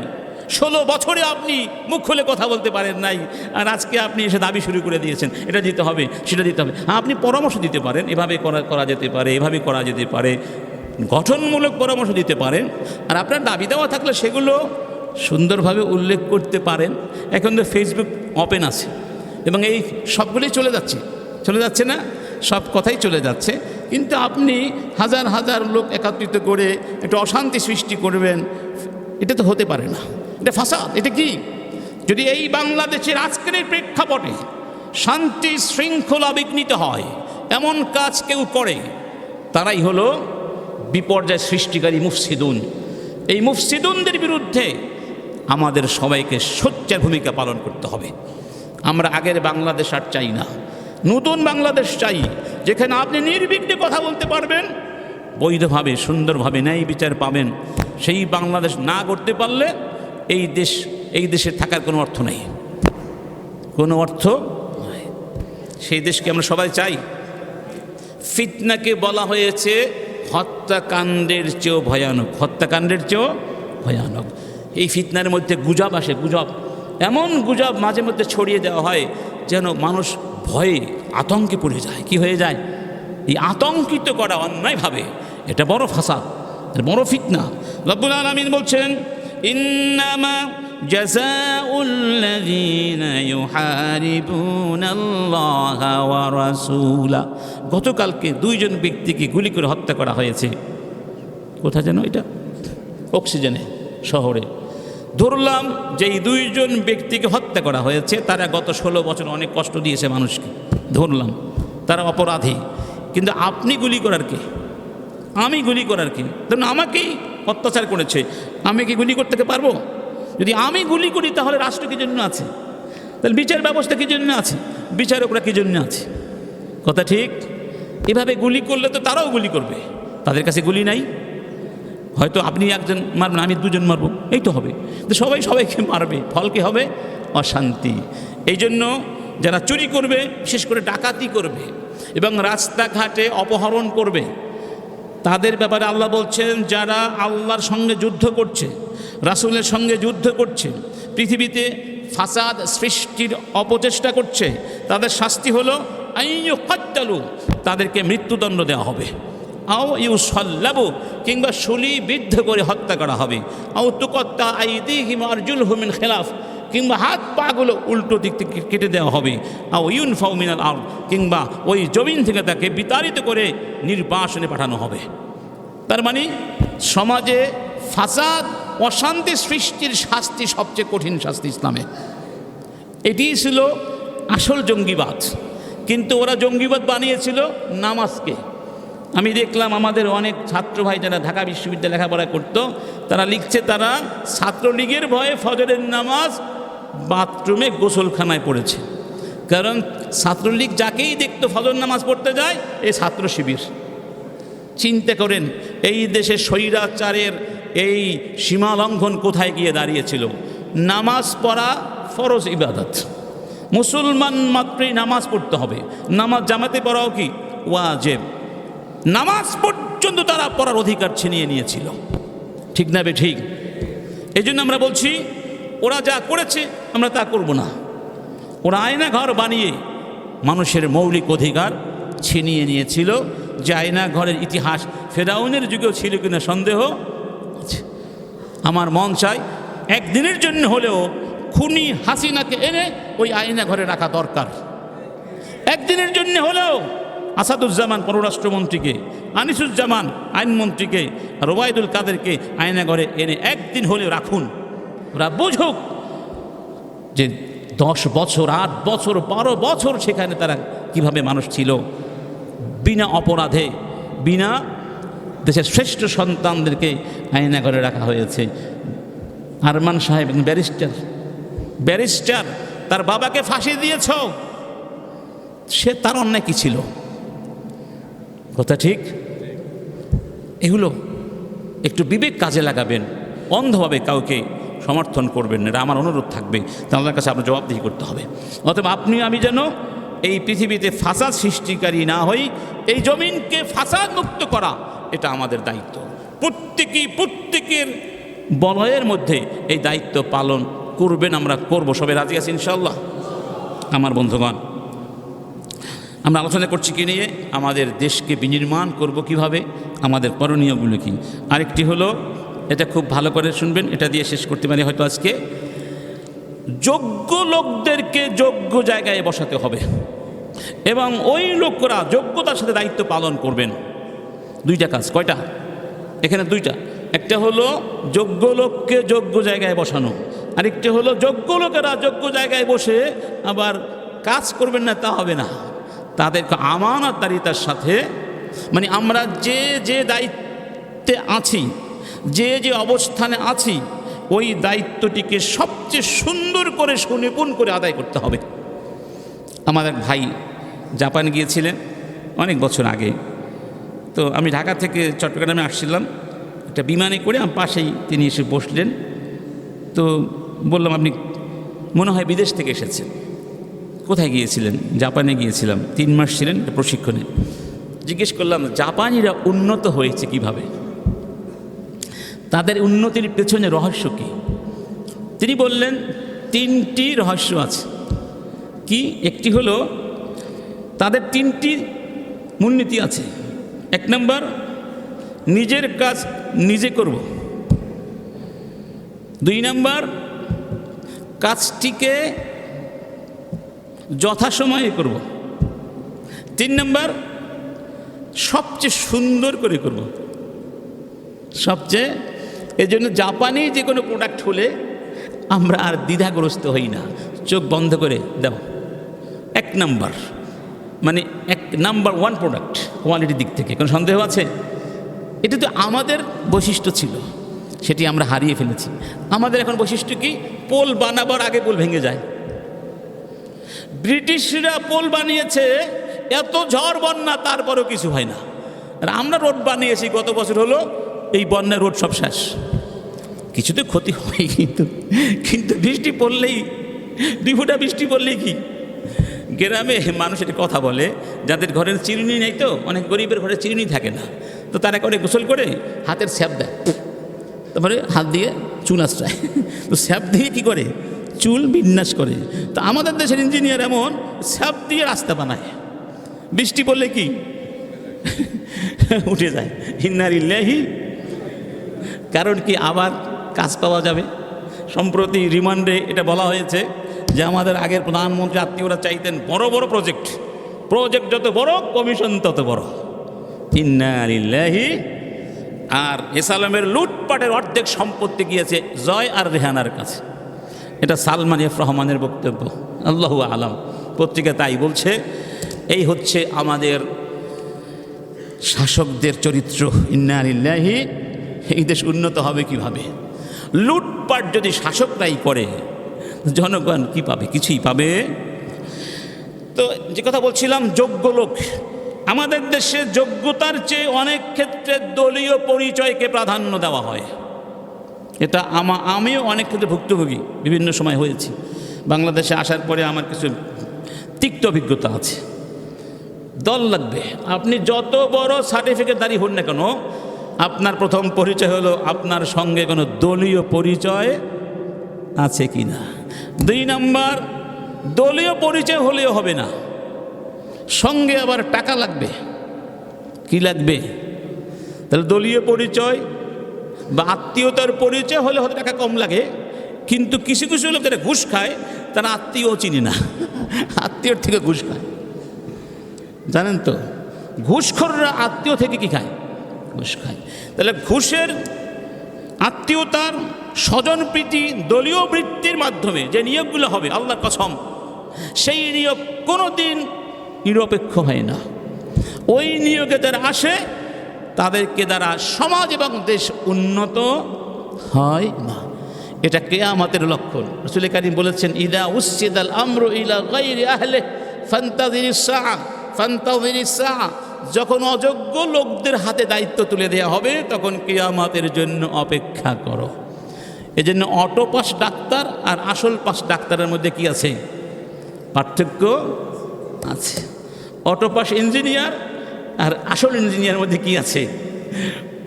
S1: 16 বছরে আপনি মুখ খুলে কথা বলতে পারেন নাই, আর আজকে আপনি এসে দাবি শুরু করে দিয়েছেন এটা দিতে হবে সেটা দিতে হবে। আপনি পরামর্শ দিতে পারেন, এভাবে করা যেতে পারে, এভাবে করা যেতে পারে, গঠনমূলক পরামর্শ দিতে পারেন। আর আপনার দাবি দেওয়া থাকলে সেগুলো সুন্দরভাবে উল্লেখ করতে পারেন। এখন তো ফেসবুক ওপেন আছে এবং এই সবগুলোই চলে যাচ্ছে না, সব কথাই চলে যাচ্ছে। কিন্তু আপনি হাজার হাজার লোক একত্রিত করে একটা অশান্তি সৃষ্টি করবেন, এটা তো হতে পারে না, এটা ফাসাদ। এটা কি? যদি এই বাংলাদেশের আজকের প্রেক্ষাপটে শান্তি শৃঙ্খলা বিঘ্নিত হয়, এমন কাজ কেউ করে, তারাই হলো বিপর্যয় সৃষ্টিকারী মুফসিদুন। এই মুফসিদুনদের বিরুদ্ধে আমাদের সবাইকে সোচ্চার ভূমিকা পালন করতে হবে। আমরা আগের বাংলাদেশ আর চাই না, নতুন বাংলাদেশ চাই, যেখানে আপনি নির্বিঘ্নে কথা বলতে পারবেন, বৈধভাবে সুন্দরভাবে ন্যায় বিচার পাবেন। সেই বাংলাদেশ না করতে পারলে এই দেশ এই দেশে থাকার কোনো অর্থ নেই, কোনো অর্থ নাই। সেই দেশকে আমরা সবাই চাই। ফিতনাকে বলা হয়েছে হত্যাকাণ্ডের চেয়েও ভয়ানক, হত্যাকাণ্ডের চেয়েও ভয়ানক। এই ফিতনার মধ্যে গুজব আসে, গুজব, এমন গুজব মাঝে মধ্যে ছড়িয়ে দেওয়া হয় যেন মানুষ ভয়ে আতঙ্কে পড়ে যায়। কি হয়ে যায়? এই আতঙ্কিত করা অন্যায়ভাবে, এটা বড় ফাসাদ, এটা বড় ফিতনা। রব্বুল আলামিন বলছেন, ইন্নামা জাযাউল্লাযীনা ইউহারিবুনাল্লাহা ওয়া রাসূলা। গতকালকে দুইজন ব্যক্তিকে গুলি করে হত্যা করা হয়েছে। কোথায় যেন এটা? অক্সিজেনে শহরে। ধরলাম যে এই দুইজন ব্যক্তিকে হত্যা করা হয়েছে, তারা গত 16 বছর অনেক কষ্ট দিয়েছে মানুষকে, ধরলাম তারা অপরাধী। কিন্তু আপনি গুলি করার কে? আমি গুলি করার কে? ধরুন আমাকেই অত্যাচার করেছে, আমি কি গুলি করতে পারবো? যদি আমি গুলি করি তাহলে রাষ্ট্র কী জন্য আছে? তাহলে বিচার ব্যবস্থা কী জন্য আছে? বিচারকরা কী জন্য আছে? কথা ঠিক? এভাবে গুলি করলে তো তারাও গুলি করবে, তাদের কাছে গুলি নাই। হয়তো আপনি একজন মারবেন, আমি দুজন মারবো, এই তো হবে। তো সবাই সবাইকে মারবে, ফল কী হবে? অশান্তি। এই জন্য যারা চুরি করবে, বিশেষ করে ডাকাতি করবে এবং রাস্তাঘাটে অপহরণ করবে, তাদের ব্যাপারে আল্লাহ বলছেন, যারা আল্লাহর সঙ্গে যুদ্ধ করছে, রাসূলের সঙ্গে যুদ্ধ করছে, পৃথিবীতে ফাসাদ সৃষ্টির অপচেষ্টা করছে, তাদের শাস্তি হলো আইয়ুকাত্তালু, তাদেরকে মৃত্যুদণ্ড দেওয়া হবে। আও ইউসাল্লাবু, কিংবা শূলিবিদ্ধ করে হত্যা করা হবে। আও তুকাত্তা আইদিহিম আরজুলহুম মিন খিলাফ, কিংবা হাত পাগুলো উল্টো দিক থেকে কেটে দেওয়া হবে। আও ইউনফাউ মিনাল আরদ, কিংবা ওই জমিন থেকে তাকে বিতাড়িত করে নির্বাসনে পাঠানো হবে। তার মানে সমাজে ফাসাদ অশান্তি সৃষ্টির শাস্তি সবচেয়ে কঠিন শাস্তি ইসলামে। এটিই ছিল আসল জঙ্গিবাদ। কিন্তু ওরা জঙ্গিবাদ বানিয়েছিল নামাজকে। আমি দেখলাম আমাদের অনেক ছাত্র ভাই যারা ঢাকা বিশ্ববিদ্যালয়ে লেখাপড়া করতো, তারা লিখছে তারা ছাত্রলীগের ভয়ে ফজরের নামাজ বাথরুমে গোসলখানায় পড়েছে। কারণ ছাত্রলীগ যাকেই দেখতো ফজর নামাজ পড়তে যায়, এই ছাত্র শিবির। চিন্তা করেন এই দেশে স্বৈরাচারের এই সীমা লঙ্ঘন কোথায় গিয়ে দাঁড়িয়েছিল। নামাজ পড়া ফরজ ইবাদত, মুসলমান মাত্রই নামাজ পড়তে হবে। নামাজ জামাতে পড়াও কি ওয়াজিব। নামাজ পর্যন্ত তারা পড়ার অধিকার ছিনিয়ে নিয়েছিল। ঠিক না বে ঠিক? এই জন্য আমরা বলছি, ওরা যা করেছে আমরা তা করব না। ওরা আয়না ঘর বানিয়ে মানুষের মৌলিক অধিকার ছিনিয়ে নিয়েছিল। যে আয়না ঘরের ইতিহাস ফেরাউনের যুগেও ছিল কিনা সন্দেহ আছে। আমার মন চায় একদিনের জন্য হলেও খুনি হাসিনাকে এনে ওই আয়না ঘরে রাখা দরকার। একদিনের জন্য হলেও আসাদুজ্জামান পররাষ্ট্রমন্ত্রীকে, আনিসুজ্জামান আইনমন্ত্রীকে, আর ওবায়দুল কাদেরকে আয়না ঘরে এনে একদিন হলেও রাখুন। ওরা বুঝুক যে 10 বছর, 8 বছর, 12 বছর সেখানে তারা কিভাবে মানুষ ছিল বিনা অপরাধে। বিনা দেশের শ্রেষ্ঠ সন্তানদেরকে আয়না ঘরে রাখা হয়েছে। আরমান সাহেব ব্যারিস্টার তার বাবাকে ফাঁসি দিয়েছ, সে তার অন্যায় কি ছিল? কথা ঠিক? এগুলো একটু বিবেক কাজে লাগাবেন, অন্ধভাবে কাউকে সমর্থন করবেন না। এটা আমার অনুরোধ থাকবে, তাদের কাছে আপনার জবাবদিহি করতে হবে। অথবা আপনি আমি যেন এই পৃথিবীতে ফাসাদ সৃষ্টিকারী না হই, এই জমিনকে ফাসাদ মুক্ত করা এটা আমাদের দায়িত্ব। প্রত্যেকের বলয়ের মধ্যে এই দায়িত্ব পালন করবেন, আমরা করব। সবাই রাজি আছি ইনশাআল্লাহ? আমার বন্ধুগণ, আমরা আলোচনা করছি কি নিয়ে? আমাদের দেশকে বিনির্মাণ করব কিভাবে, আমাদের করণীয়গুলো কি। আরেকটি হলো, এটা খুব ভালো করে শুনবেন, এটা দিয়ে শেষ করতে পারি হয়তো আজকে। যোগ্য লোকদেরকে যোগ্য জায়গায় বসাতে হবে এবং ওই লোকরা যোগ্যতার সাথে দায়িত্ব পালন করবেন। 2টা কাজ। কয়টা? এখানে 2টা। একটা হলো যোগ্য লোককে যোগ্য জায়গায় বসানো, আরেকটা হলো যোগ্য লোকেরা যোগ্য জায়গায় বসে আবার কাজ করবেন না, তা হবে না। তাদেরকে আমানতদারিতার সাথে, মানে আমরা যে দায়িত্বে আছি, যে অবস্থানে আছি, ওই দায়িত্বটিকে সবচেয়ে সুন্দর করে সুনিপুণ করে আদায় করতে হবে। আমাদের ভাই জাপান গিয়েছিলেন অনেক বছর আগে। তো আমি ঢাকা থেকে চট্টগ্রামে আসছিলাম, একটা বিমানে করে আমার পাশেই তিনি এসে বসলেন। তো বললাম আপনি মনে হয় বিদেশ থেকে এসেছেন। কোথায় গিয়েছিলেন? জাপানে গিয়েছিলাম, 3 মাস ছিলেন প্রশিক্ষণে। জিজ্ঞেস করলাম জাপানিরা উন্নত হয়েছে কিভাবে, তাদের উন্নতির পেছনে রহস্য কী? তিনি বললেন 3টি রহস্য আছে। কি? একটি হলো তাদের 3টি মূলনীতি আছে। 1 নম্বর, নিজের কাজ নিজে করব। 2 নম্বর, কাজটিকে যথাসময়ে করব। 3 নম্বর, সবচেয়ে সুন্দর করে করব। সবচেয়ে এজন্য জাপানি যে কোনো প্রোডাক্ট হলে আমরা আর দ্বিধাগ্রস্ত হই না, চোখ বন্ধ করে দাও। 1 নম্বর, মানে 1 নাম্বার 1 প্রোডাক্ট কোয়ালিটির দিক থেকে কোনো সন্দেহ আছে? এটা তো আমাদের বৈশিষ্ট্য ছিল, সেটি আমরা হারিয়ে ফেলেছি। আমাদের এখন বৈশিষ্ট্য কি? পোল বানাবার আগে পোল ভেঙে যায়। ব্রিটিশরা পোল বানিয়েছে, এত ঝড় বন্যা, তারপরেও কিছু হয় না। আর আমরা রোড বানিয়েছি, গত বছর হলো এই বন্যায় রোড সব শেষ। কিছুতে ক্ষতি হয়, কিন্তু বৃষ্টি পড়লেই, 2 ফোঁটা বৃষ্টি পড়লেই কি গ্রামে মানুষের কথা বলে, যাদের ঘরের চিরুনি নেই, তো অনেক গরিবের ঘরে চিরুনি থাকে না, তো তারা করে গোসল করে হাতের স্যাপ দেয়, তারপরে হাত দিয়ে চুল আশ্রয়, তো স্যাপ দিয়ে কি করে চুল বিন্যাস করে। তো আমাদের দেশের ইঞ্জিনিয়ার এমন স্যাপ দিয়ে রাস্তা বানায়, বৃষ্টি পড়লে কি উঠে যায়। ইন্না লিল্লাহি। কারণ কি আবার কাজ পাওয়া যাবে। সম্প্রতি রিমান্ডে এটা বলা হয়েছে যে আমাদের আগের প্রধানমন্ত্রী আত্মীয়রা চাইতেন বড় বড় প্রজেক্ট যত বড়, কমিশন তত বড়। ইন্না লিল্লাহি। আর এসালামের লুটপাটের অর্ধেক সম্পত্তি গিয়েছে জয় আর রেহানার কাছে। এটা সালমান এফ রহমানের বক্তব্য, আল্লাহু আলাম, পত্রিকা তাই বলছে। এই হচ্ছে আমাদের শাসকদের চরিত্র। ইন্না লিল্লাহি। এই দেশ উন্নত হবে কিভাবে? লুটপাট যদি শাসকরাই করে, জনগণ কি পাবে? কিছুই পাবে। তো যে কথা বলছিলাম, যোগ্য লোক, আমাদের দেশে যোগ্যতার চেয়ে অনেক ক্ষেত্রে দলীয় পরিচয়কে প্রাধান্য দেওয়া হয়। এটা আমিও অনেক ক্ষেত্রে ভুক্তভোগী বিভিন্ন সময় হয়েছি। বাংলাদেশে আসার পরে আমার কিছু তিক্ত অভিজ্ঞতা আছে। দল লাগবে, আপনি যত বড় সার্টিফিকেটধারী হন না কেন, আপনার প্রথম পরিচয় হলো আপনার সঙ্গে কোনো দলীয় পরিচয় আছে কি না। 2 নম্বর, দলীয় পরিচয় হলেও হবে না, সঙ্গে আবার টাকা লাগবে। কি লাগবে? তাহলে দলীয় পরিচয় বা আত্মীয়তার পরিচয় হলে হয়তো টাকা কম লাগে, কিন্তু কিছু কিছু লোক যারা ঘুষ খায় তারা আত্মীয়ও চিনি না, আত্মীয়র থেকে ঘুষ খায়। জানেন তো, ঘুষখোররা আত্মীয় থেকে কি খায়? ঘুষ খায়। তাহলে ঘুষের, আত্মীয়তার, স্বজনপ্রীতি, দলীয় বৃত্তির মাধ্যমে যে নিয়োগগুলো হবে, আল্লাহর কসম, সেই নিয়োগ কোনো দিন নিরপেক্ষ হয় না। ওই নিয়োগে যারা আসে তাদেরকে দ্বারা সমাজ এবং দেশ উন্নত হয় না। এটা কিয়ামতের লক্ষণ। রাসূল কারীম বলেছেন, ইদা উসিদাল আমরু ইলা গায়রি আহলি ফান্তাযিরিস সাআ ফান্তাযিরিস সাআ। যখন অযোগ্য লোকদের হাতে দায়িত্ব তুলে দেওয়া হবে, তখন কিয়ামতের জন্য অপেক্ষা করো। এজন্য অটো পাস ডাক্তার আর আসল পাস ডাক্তারের মধ্যে কি আছে? পার্থক্য আছে। অটো পাস ইঞ্জিনিয়ার আর আসল ইঞ্জিনিয়ারের মধ্যে কি আছে?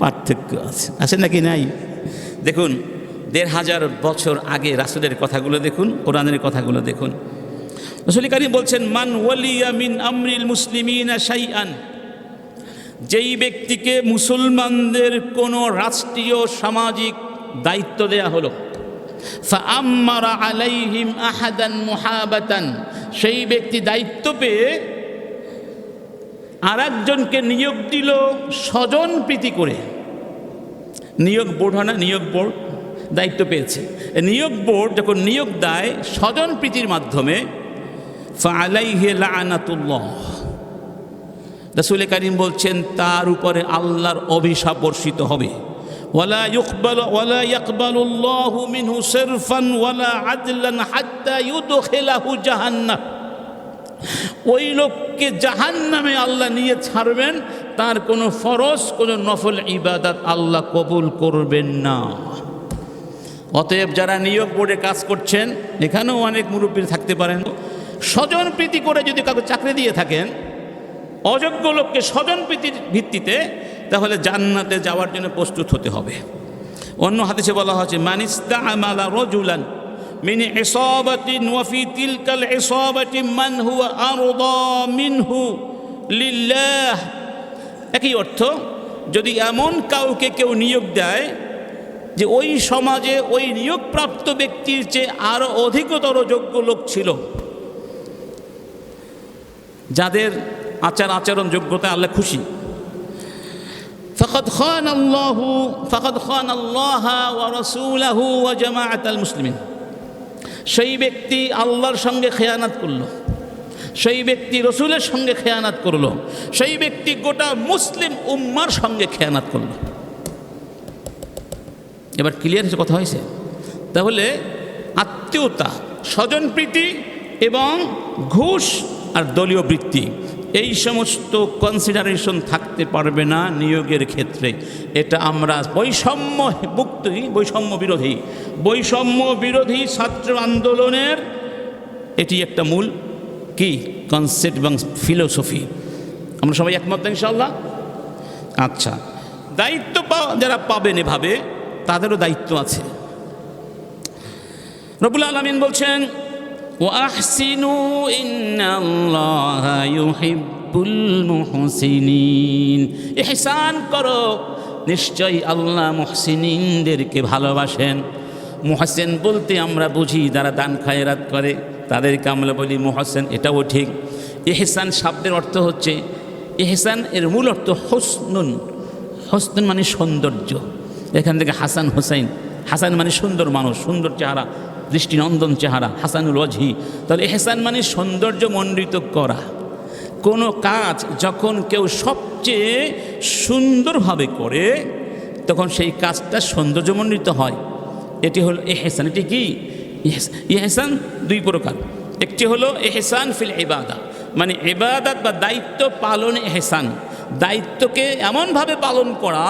S1: পার্থক্য আছে। আছে নাকি নাই? দেখুন, ১৫০০ বছর আগে রাসূলের কথাগুলো দেখুন, কোরআনের কথাগুলো দেখুন। রাসূল কারীম বলছেন, মান ওয়ালিয়া মিন আমরিল মুসলিমিনা শাইআন। যেই ব্যক্তিকে মুসলমানদের কোনো রাষ্ট্রীয় সামাজিক দায়িত্ব দেয়া হলো, ফাআম্মারা আলাইহিম আহাদান মুহাবাতান, সেই ব্যক্তি দায়িত্ব পেয়ে আরেকজনকে নিয়োগ দিল স্বজন প্রীতি করে। নিয়োগ বোর্ড হয় না, নিয়োগ বোর্ড দায়িত্ব পেয়েছে। নিয়োগ বোর্ড যখন নিয়োগ দেয় স্বজন প্রীতির মাধ্যমে, ফাআলাইহি লাআনাতুল্লাহ, রাসূল কারীম বলছেন তার উপরে আল্লাহর অভিশাপ বর্ষিত হবে। ওয়ালা ইয়াকবালুল্লাহু মিনহু সিরফান ওয়ালা আদলান হাত্তা ইউদখিলাহু জাহান্নাম। ওই লোককে জাহান্নামে আল্লাহ নিয়ে ছাড়বেন, তার কোনো ফরজ, কোনো নফল ইবাদত আল্লাহ কবুল করবেন না। অতএব যারা নিয়োগ বোর্ডে কাজ করছেন, এখানেও অনেক মুরব্বী থাকতে পারেন, স্বজন প্রীতি করে যদি কাউকে চাকরি দিয়ে থাকেন অযোগ্য লোককে স্বজন প্রীতির ভিত্তিতে, তাহলে জান্নাতে যাওয়ার জন্য প্রস্তুত হতে হবে। অন্য হাদিসে বলা হয়েছে মানিস্তা'মালা রাজুলান মিন ইসাবাতিন ওয়া ফি তিলকাল ইসাবাতি মান হুয়া আরদা মিনহু লিল্লাহ। একই অর্থ, যদি এমন কাউকে কেউ নিয়োগ দেয় যে ওই সমাজে ওই নিয়োগপ্রাপ্ত ব্যক্তির চেয়ে আরও অধিকতর যোগ্য লোক ছিল, যাদের আচরণ যোগ্যতা আল্লাহ খুশি, ফাকাদ খানাল্লাহ ওয়া রাসূলাহু ওয়া জামাআতাল মুসলিমিন, সেই ব্যক্তি আল্লাহর সঙ্গে খেয়ানাত করলো, সেই ব্যক্তি রসুলের সঙ্গে খেয়ানাত করলো, সেই ব্যক্তি গোটা মুসলিম উম্মার সঙ্গে খেয়ানাত করলো। এবার ক্লিয়ার হয়েছে, কথা হয়েছে? তাহলে আত্মীয়তা, স্বজনপ্রীতি এবং ঘুষ আর দলীয় বৃত্তি, এই সমস্ত কনসিডারেশন থাকতে পারবে না নিয়োগের ক্ষেত্রে। এটা আমরা বৈষম্য বিরোধী ছাত্র আন্দোলনের এটি একটা মূল কি কনসেপ্ট এবং ফিলোসফি। আমরা সবাই একমত ইনশাআল্লাহ। আচ্ছা, দায়িত্ব যারা পাবেন এভাবে, তাদেরও দায়িত্ব আছে। রব্বুল আলামিন বলছেন ওয়াহসিনু ইন্নাল্লাহা ইউহিব্বুল মুহসিনিন, ইহসান করো, নিশ্চয়ই আল্লাহ মুহসিনিনদেরকে ভালোবাসেন। মুহসিন বলতে আমরা বুঝি যারা দান খায়রাত করে, তাদেরকে আমরা বলি মুহসিন, এটাও ঠিক। ইহসান শব্দের অর্থ হচ্ছে, ইহসান এর মূল অর্থ হোসনুন। হোসনুন মানে সৌন্দর্য, এখান থেকে হাসান হোসাইন, হাসান মানে সুন্দর মানুষ, সুন্দর চেহারা, দৃষ্টিনন্দন চেহারা, হাসানুল ওয়াজহি। তাহলে ইহসান মানে সৌন্দর্য মণ্ডিত করা। কোনো কাজ যখন কেউ সবচেয়ে সুন্দরভাবে করে, তখন সেই কাজটা সৌন্দর্যমণ্ডিত হয়। এটি হলো ইহসান। এটি কি ইহসান? দুই প্রকার। একটি হলো ইহসান ফিল ইবাদা, মানে ইবাদত বা দায়িত্ব পালনে ইহসান, দায়িত্বকে এমনভাবে পালন করা,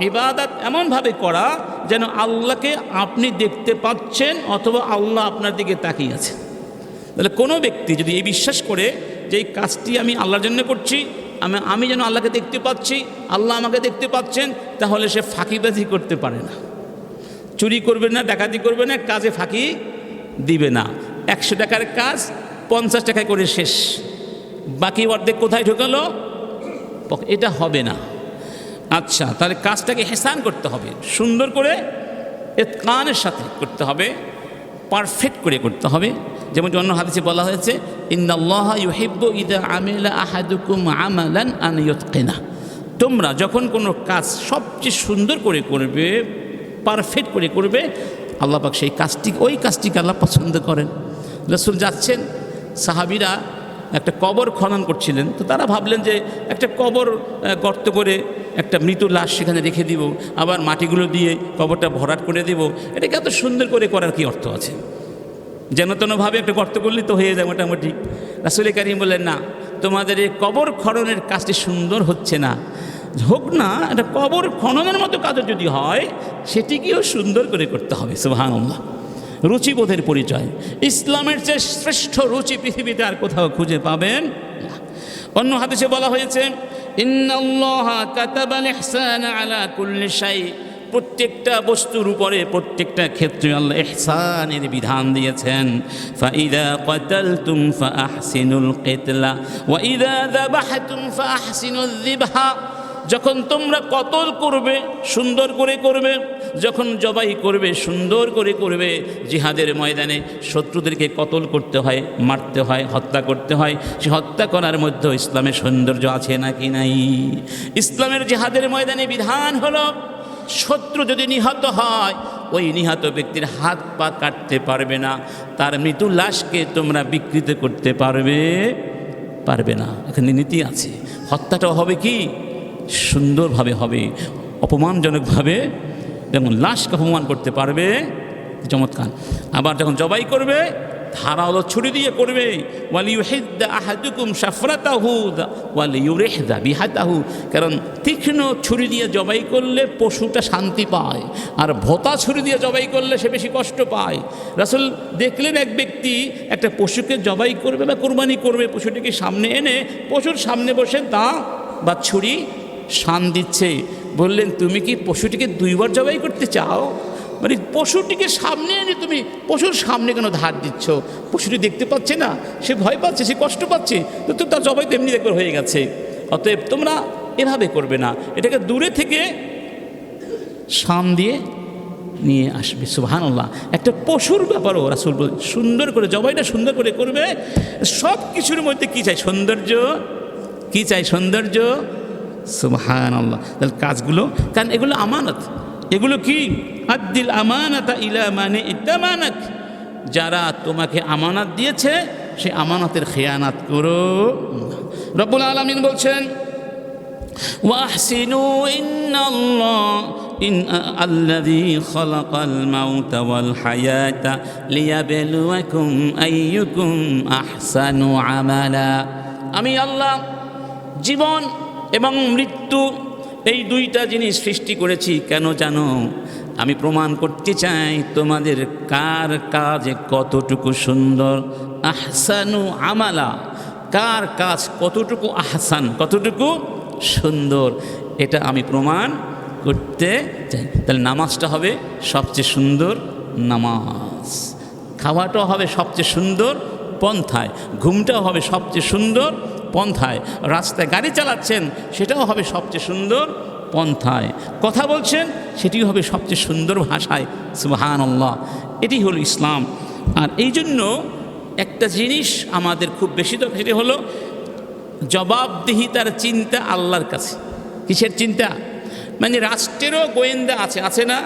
S1: ইবাদত এমনভাবে করা যেন আল্লাহকে আপনি দেখতে পাচ্ছেন অথবা আল্লাহ আপনার দিকে তাকিয়ে আছে। তাহলে কোনো ব্যক্তি যদি এই বিশ্বাস করে যে এই কাজটি আমি আল্লাহর জন্য করছি, আমি যেন আল্লাহকে দেখতে পাচ্ছি, আল্লাহ আমাকে দেখতে পাচ্ছেন, তাহলে সে ফাঁকিবাজি করতে পারে না, চুরি করবে না, ডাকাতি করবে না, কাজে ফাঁকি দিবে না। 100 টাকার কাজ 50 টাকায় করে শেষ, বাকি অর্ধেক কোথায় ঢোকালো? এটা হবে না। আচ্ছা, তাহলে কাজটাকে ইহসান করতে হবে, সুন্দর করে ইতকানের সাথে করতে হবে, পারফেক্ট করে করতে হবে। যেমন অন্য হাদিসে বলা হয়েছে ইন্নাল্লাহা ইউহিব্বু ইযা আমিলা আহাদুকুম আমালান আন ইউতকিনা, তোমরা যখন কোনো কাজ সবচেয়ে সুন্দর করে করবে, পারফেক্ট করে করবে, আল্লাহ পাক সেই ওই কাজটিকে আল্লাহ পছন্দ করেন। রাসূল যাচ্ছেন, সাহাবীরা একটা কবর খনন করছিলেন, তো তারা ভাবলেন যে একটা কবর গর্ত করে একটা মৃত লাশ সেখানে রেখে দিব, আবার মাটিগুলো দিয়ে কবরটা ভরাট করে দেব, এটাকে এত সুন্দর করে করার কি অর্থ আছে? যেন তেনভাবে একটা গর্ত করলেই তো হয়ে যায় মোটামুটি। রাসূল কারীম বললেন, না, তোমাদের এই কবর খননের কাজটি সুন্দর হচ্ছে না, হোক না, এটা কবর খননের মতো কাজও যদি হয় সেটিকেও সুন্দর করে করতে হবে। সুবহানাল্লাহ। রুচিবোধের পরিচয়। ইসলামের চেয়ে শ্রেষ্ঠ রুচি পৃথিবীতে আর কোথাও খুঁজে পাবেন না। অন্য হাদিসে বলা হয়েছে ইন্নাল্লাহা কাতাবাল ইহসানা আলা কুল্লি শাই, প্রত্যেকটা বস্তুর উপরে, প্রত্যেকটা ক্ষেত্রে আল্লাহ ইহসানের বিধান দিয়েছেন। ফাইদা কাতালতুম ফাআহসিনুল কিতলা ওয়া ইদা যাবাহতুম ফাআহসিনুয যিবহা, যখন তোমরা কতল করবে সুন্দর করে করবে, যখন জবাই করবে সুন্দর করে করবে। জিহাদের ময়দানে শত্রুদেরকে কতল করতে হয়, মারতে হয়, হত্যা করতে হয়, সে হত্যা করার মধ্যে ইসলামের সৌন্দর্য আছে নাকি নাই? ইসলামের জিহাদের ময়দানে বিধান হলো, শত্রু যদি নিহত হয়, ওই নিহত ব্যক্তির হাত পা কাটতে পারবে না, তার মৃত্যু লাশকে তোমরা বিকৃত করতে পারবে না। এখানে নীতি আছে। হত্যাটাও হবে কি সুন্দরভাবে হবে, অপমানজনকভাবে, যেমন লাশকে অপমান করতে পারবে, চমৎকার। আবার যখন জবাই করবে ধারালো ছুরি দিয়ে করবে। ওয়ালিউহিদ্দা আহাদুকুম শাফরাতাহু ওয়ালিউরিহদা বিহাতাহু, কারণ তীক্ষ্ণ ছুরি দিয়ে জবাই করলে পশুটা শান্তি পায়, আর ভোঁতা ছুরি দিয়ে জবাই করলে সে বেশি কষ্ট পায়। রাসূল দেখলেন এক ব্যক্তি একটা পশুকে জবাই করবে বা কোরবানি করবে, পশুটিকে সামনে এনে পশুর সামনে বসে দা বা ছুরি শান দিচ্ছে। বললেন, তুমি কি পশুটিকে 2 বার জবাই করতে চাও? মানে পশুটিকে সামনে এনে তুমি পশুর সামনে কেন ধার দিচ্ছ? পশুটি দেখতে পাচ্ছে না, সে ভয় পাচ্ছে, সে কষ্ট পাচ্ছে, তো তার জবাই তো এমনি একবার হয়ে গেছে। অতএব তোমরা এভাবে করবে না, এটাকে দূরে থেকে শান দিয়ে নিয়ে আসবে। সুবহানাল্লাহ। একটা পশুর ব্যাপারও রাসূল সুন্দর করে জবাইটা সুন্দর করে করবে। সব কিছুর মধ্যে কী চাই? সৌন্দর্য। কী চাই? সৌন্দর্য। সুবহানাল্লাহ। তাহলে কাজগুলো, কারণ এগুলো আমানত, এগুলো কি? আদ্দিল আমানাতা ইলা মানে ইত্তামানাক, যারা তোমাকে আমানত দিয়েছে সে আমানতের খেয়ানাত করো। রব্বুল আলামিন বলছেন, ওয়াহসিনু আল্লাযী খালাকাল মাউতা ওয়াল হায়াতা লিয়াবলুয়াকুম আইয়ুকুম আহসানু আমালা। আমি আল্লাহ জীবন এবং মৃত্যু এই 2টা জিনিস সৃষ্টি করেছি। কেন জানো? আমি প্রমাণ করতে চাই তোমাদের কার কাজ কতটুকু সুন্দর। আহসানু আমালা, কার কাজ কতটুকু আহসান, কতটুকু সুন্দর, এটা আমি প্রমাণ করতে চাই। তাহলে নামাজটা হবে সবচেয়ে সুন্দর নামাজ, খাওয়াটাও হবে সবচেয়ে সুন্দর পন্থায়, ঘুমটাও হবে সবচেয়ে সুন্দর পন্থায়, রাস্তায় গাড়ি চালাচ্ছেন সেটাও হবে সবচেয়ে সুন্দর পন্থায়, কথা বলছেন সেটিও হবে সবচেয়ে সুন্দর ভাষায়। সুবহানাল্লাহ। এটি হলো ইসলাম। আর এই জন্য একটা জিনিস আমাদের খুব বেশি দরকার, সেটি হলো জবাবদিহিতার চিন্তা আল্লাহর কাছে। কিসের চিন্তা? মানে রাষ্ট্রেরও গোয়েন্দা আছে, আছে না?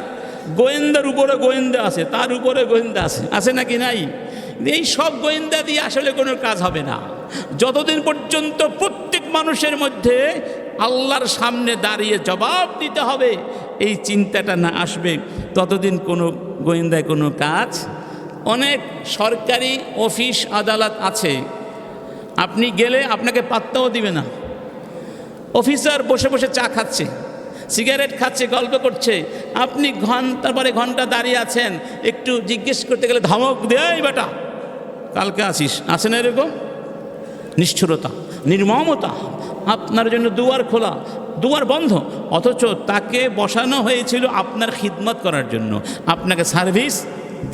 S1: গোয়েন্দার উপরে গোয়েন্দা আছে, তার উপরে গোয়েন্দা আছে, আছে নাকি নাই? এই সব গোয়েন্দা দিয়ে আসলে কোনো কাজ হবে না যতদিন পর্যন্ত প্রত্যেক মানুষের মধ্যে আল্লাহর সামনে দাঁড়িয়ে জবাব দিতে হবে এই চিন্তাটা না আসবে, ততদিন কোনো গোয়েন্দায় কোনো কাজ। অনেক সরকারি অফিস আদালত আছে, আপনি গেলে আপনাকে পাত্তাও দিবে না। অফিসার বসে বসে চা খাচ্ছে, সিগারেট খাচ্ছে, গল্প করছে, আপনি ঘন্টার পরে ঘন্টা দাঁড়িয়ে আছেন, একটু জিজ্ঞেস করতে গেলে ধমক দেয়, বেটা কালকে আসিস, আসে না? এরকম নিষ্ঠুরতা, নির্মমতা, আপনার জন্য দুয়ার খোলা, দুয়ার বন্ধ, অথচ তাকে বসানো হয়েছিল আপনার খিদমত করার জন্য, আপনাকে সার্ভিস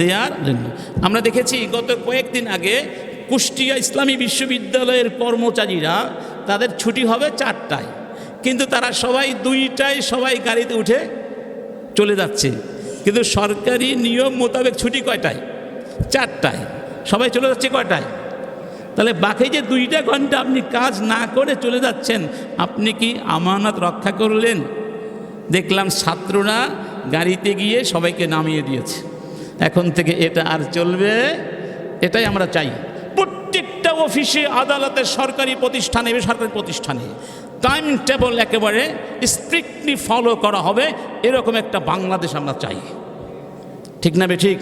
S1: দেওয়ার জন্য। আমরা দেখেছি গত কয়েকদিন আগে কুষ্টিয়া ইসলামী বিশ্ববিদ্যালয়ের কর্মচারীরা, তাদের ছুটি হবে 4টায়, কিন্তু তারা সবাই 2টায় সবাই গাড়িতে উঠে চলে যাচ্ছে, কিন্তু সরকারি নিয়ম মোতাবেক ছুটি কয়টায়? 4টায়। সবাই চলে যাচ্ছে কয়টায়? তাহলে বাকি যে 2টা ঘন্টা আপনি কাজ না করে চলে যাচ্ছেন, আপনি কি আমানত রক্ষা করলেন? দেখলাম ছাত্ররা গাড়িতে গিয়ে সবাইকে নামিয়ে দিয়েছে। এখন থেকে এটা আর চলবে, এটাই আমরা চাই। প্রত্যেকটা অফিসে, আদালতে, সরকারি প্রতিষ্ঠানে, বেসরকারি প্রতিষ্ঠানে টাইম টেবল একেবারে স্ট্রিক্টলি ফলো করা হবে, এরকম একটা বাংলাদেশ আমরা চাই। ঠিক না বে ঠিক?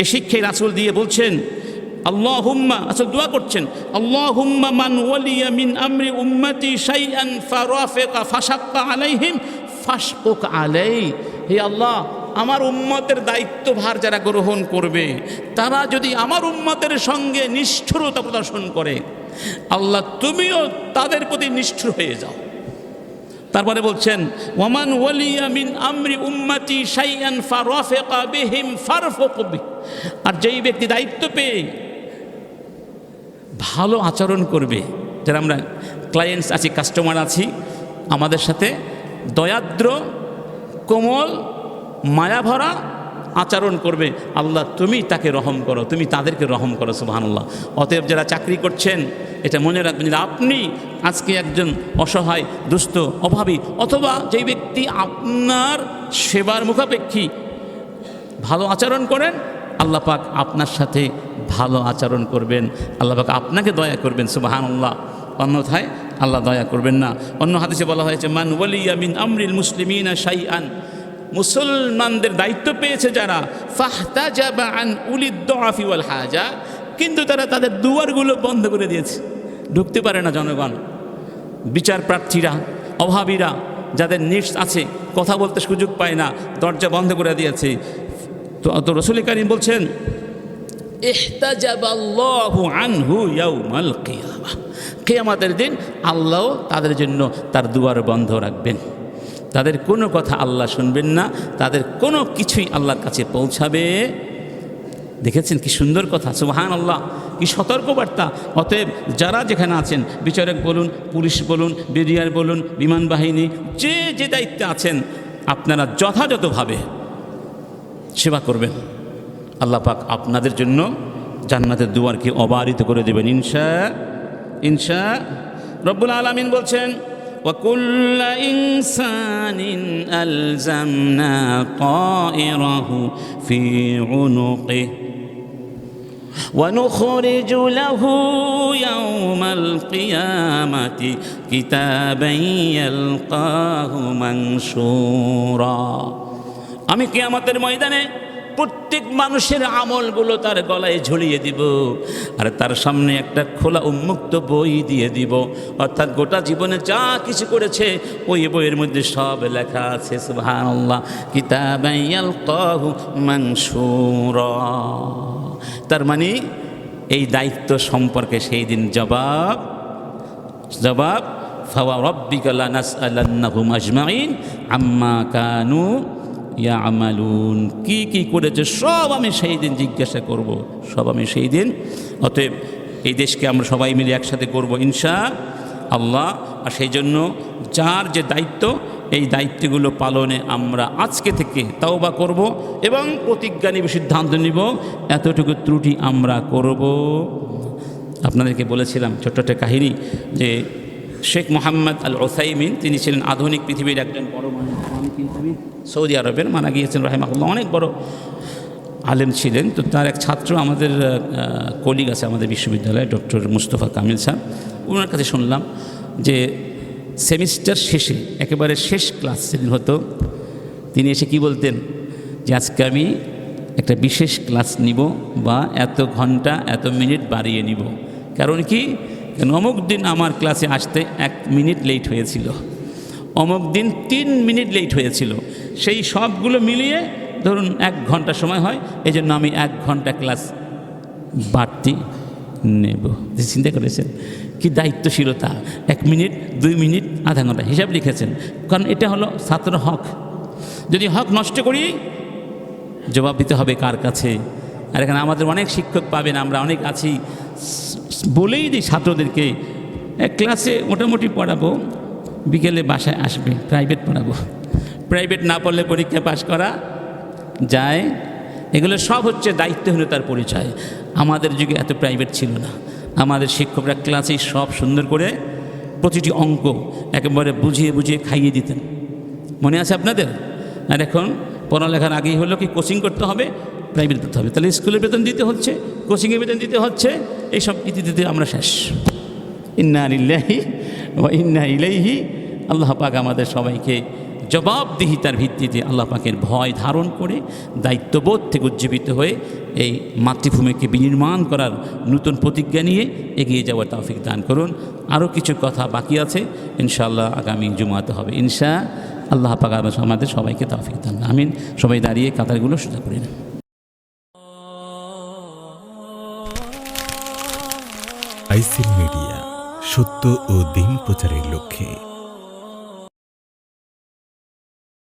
S1: এই শিক্ষাই রাসূল দিয়ে বলছেন, আল্লাহুম্মা, রাসূল দোয়া করছেন, আল্লাহুম্মা মান ওয়ালিয়া মিন আমরি উম্মতি শাইআন ফারাফিকা ফাশাক্কা আলাইহিম ফাশকুক আলাইহি। হে আল্লাহ, আমার উম্মতের দায়িত্বভার যারা গ্রহণ করবে, তারা যদি আমার উম্মতের সঙ্গে নিষ্ঠুরতা প্রদর্শন করে, আল্লাহ তুমিও তাদের প্রতি নিষ্ঠুর হয়ে যাও। তারপরে বলছেন, ওয়ামান ওয়ালিয়া মিন আমরি উম্মতি শাইআন ফারাফিকা বিহিম ফারফুক বিহি। আর যেই ব্যক্তি দায়িত্ব পেয়ে ভালো আচরণ করবে, যারা আমরা ক্লায়েন্টস আছি, কাস্টমার আছি, আমাদের সাথে দয়াদ্র, কোমল, মায়াভরা আচরণ করবে, আল্লাহ তুমি তাকে রহম করো, তুমি তাদেরকে রহম করো। সুবহানাল্লাহ। অতএব যারা চাকরি করছেন, এটা মনে রাখবেন যে আপনি আজকে একজন অসহায়, দুস্থ, অভাবী, অথবা যেই ব্যক্তি আপনার সেবার মুখাপেক্ষী, ভালো আচরণ করেন, আল্লাহ পাক আপনার সাথে ভালো আচরণ করবেন, আল্লাহ পাক আপনাকে দয়া করবেন। সুবহানাল্লাহ। অন্যথায় আল্লাহ দয়া করবেন না। অন্য হাদিসে বলা হয়েছে, মান ওয়ালিয়া মিন আমরিল মুসলিমিনা শাইআন, মুসলমানদের দায়িত্ব পেয়েছে যারা, ফাহতাজাবা আন উলিদ দুআফি ওয়াল হাজা, কিন্তু তারা তাদের দুয়ারগুলো বন্ধ করে দিয়েছে, ঢুকতে পারে না জনগণ। বিচার প্রার্থীরা, অভাবীরা, যাদের নিডস আছে, কথা বলতে সুযোগ পায় না, দরজা বন্ধ করে দিয়েছে। তো রাসূল কারীম বলছেন, ইহতাজাবাল্লাহু আনহু ইয়াউমাল কিয়ামাহ, কিয়ামতের দিন আল্লাহ তাদের জন্য তার দুয়ার বন্ধ রাখবেন। তাদের কোনো কথা আল্লাহ শুনবেন না, তাদের কোনো কিছুই আল্লাহর কাছে পৌঁছাবে। দেখেছেন কি সুন্দর কথা, সুবহানাল্লাহ, কি সতর্কবার্তা। অতএব যারা যেখানে আছেন, বিচারক বলুন, পুলিশ বলুন, বিডিআর বলুন, বিমান বাহিনী, যে যে দায়িত্বে আছেন, আপনারা যথাযথভাবে সেবা করবেন। আল্লাহ পাক আপনাদের জন্য জান্নাতের দুয়ারকে অবারিত করে দেবেন ইনশা। রব্বুল আলামিন বলছেন, وَكُلَّ إِنسَانٍ أَلْزَمْنَا طَائِرَهُ فِي عُنُقِهِ وَنُخْرِجُ لَهُ يَوْمَ الْقِيَامَةِ كِتَابًا يَلْقَاهُ مَنشُورًا। আমি কিয়ামতের ময়দানে প্রত্যেক মানুষের আমলগুলো তার গলায় ঝুলিয়ে দিব, আর তার সামনে একটা খোলা উন্মুক্ত বই দিয়ে দিব। অর্থাৎ গোটা জীবনে যা কিছু করেছে ওই বইয়ের মধ্যে সব লেখা আছে। সুবহানাল্লাহ, কিতাবান ইয়ালকাহু মানশুরা। তার মানে এই দায়িত্ব সম্পর্কে সেই দিন জবাব ফাওয়া রাব্বিকা লানাসআলান্নাহুম আজমাইন আম্মা কানু ইয়ামালুন। কি কি করেছে সব আমি সেই দিন জিজ্ঞাসা করব, সব আমি সেই দিন। অতএব এই দেশকে আমরা সবাই মিলে একসাথে করব ইনশাআল্লাহ। আর সেই জন্য যার যে দায়িত্ব, এই দায়িত্বগুলো পালনে আমরা আজকে থেকে তাওবা করব এবং প্রতিজ্ঞা নিব, সিদ্ধান্ত নিব এতটুকু ত্রুটি আমরা করব। আপনাদেরকে বলেছিলাম ছোট্ট একটা কাহিনী, যে শেখ মোহাম্মদ আল উসাইমিন, তিনি ছিলেন আধুনিক পৃথিবীর একজন বড় মানুষ, সৌদি আরবের, মারা গিয়েছেন রাহিমাহুল্লাহ, অনেক বড় আলেম ছিলেন। তো তার এক ছাত্র আমাদের কলিগ আছে আমাদের বিশ্ববিদ্যালয়ে, ডক্টর মুস্তফা কামিল স্যার, ওনার কাছে শুনলাম যে সেমিস্টার শেষে একেবারে শেষ ক্লাস সেদিন হতো, তিনি এসে কি বলতেন যে আজকে আমি একটা বিশেষ ক্লাস নিব, বা এত ঘন্টা এত মিনিট বাড়িয়ে নিব। কারণ কি, অমুক দিন আমার ক্লাসে আসতে 1 মিনিট লেট হয়েছিল, অমুক দিন 3 মিনিট লেট হয়েছিল, সেই সবগুলো মিলিয়ে ধরুন 1 ঘন্টা সময় হয়, এই জন্য আমি 1 ঘন্টা ক্লাস বাড়তি নেব। চিন্তা করেছেন কি দায়িত্বশীলতা, 1 মিনিট 2 মিনিট আধা ঘন্টা হিসাব লিখেছেন। কারণ এটা হলো ছাত্র হক, যদি হক নষ্ট করি জবাব দিতে হবে কার কাছে? আর এখানে আমাদের অনেক শিক্ষক পাবেন, আমরা অনেক আছি, বলেই দিই ছাত্রদেরকে এক ক্লাসে মোটামুটি পড়াবো, বিকেলে বাসায় আসবে, প্রাইভেট পড়াবো। প্রাইভেট না পড়লে পরীক্ষা পাস করা যায়? এগুলো সব হচ্ছে দায়িত্বহীনতার পরিচয়। আমাদের যুগে এত প্রাইভেট ছিল না, আমাদের শিক্ষকরা ক্লাসেই সব সুন্দর করে প্রতিটি অঙ্ক একেবারে বুঝিয়ে বুঝিয়ে খাইয়ে দিতেন, মনে আছে আপনাদের? আর এখন পড়ালেখার আগেই হলো কি কোচিং করতে হবে, প্রাইভেট পড়তে হবে, তাহলে স্কুলের বেতন দিতে হচ্ছে, কোচিংয়ের বেতন দিতে হচ্ছে, এইসব দিতে দিতে আমরা শেষ। ইন্না লিল্লাহি ওয়া ইন্না ইলাইহি। আল্লাহ পাক আমাদের সবাইকে জবাবদিহিতার ভিত্তিতে আল্লাহ পাকের ভয় ধারণ করে দায়িত্ববোধ থেকে উজ্জীবিত হয়ে এই মাতৃভূমিকে বিনির্মাণ করার নতুন প্রতিজ্ঞা নিয়ে এগিয়ে যাওয়ার তৌফিক দান করুন। আরও কিছু কথা বাকি আছে, ইনশাআল্লাহ আগামী জুমাতে হবে আল্লাহ পাক আমাদের সবাইকে তৌফিক দান। আমিন। সবাই দাঁড়িয়ে কাতারগুলো সোজা করে নেন।
S2: আইসিল মিডিয়া, সত্য ও দিন প্রচারের লক্ষ্যে।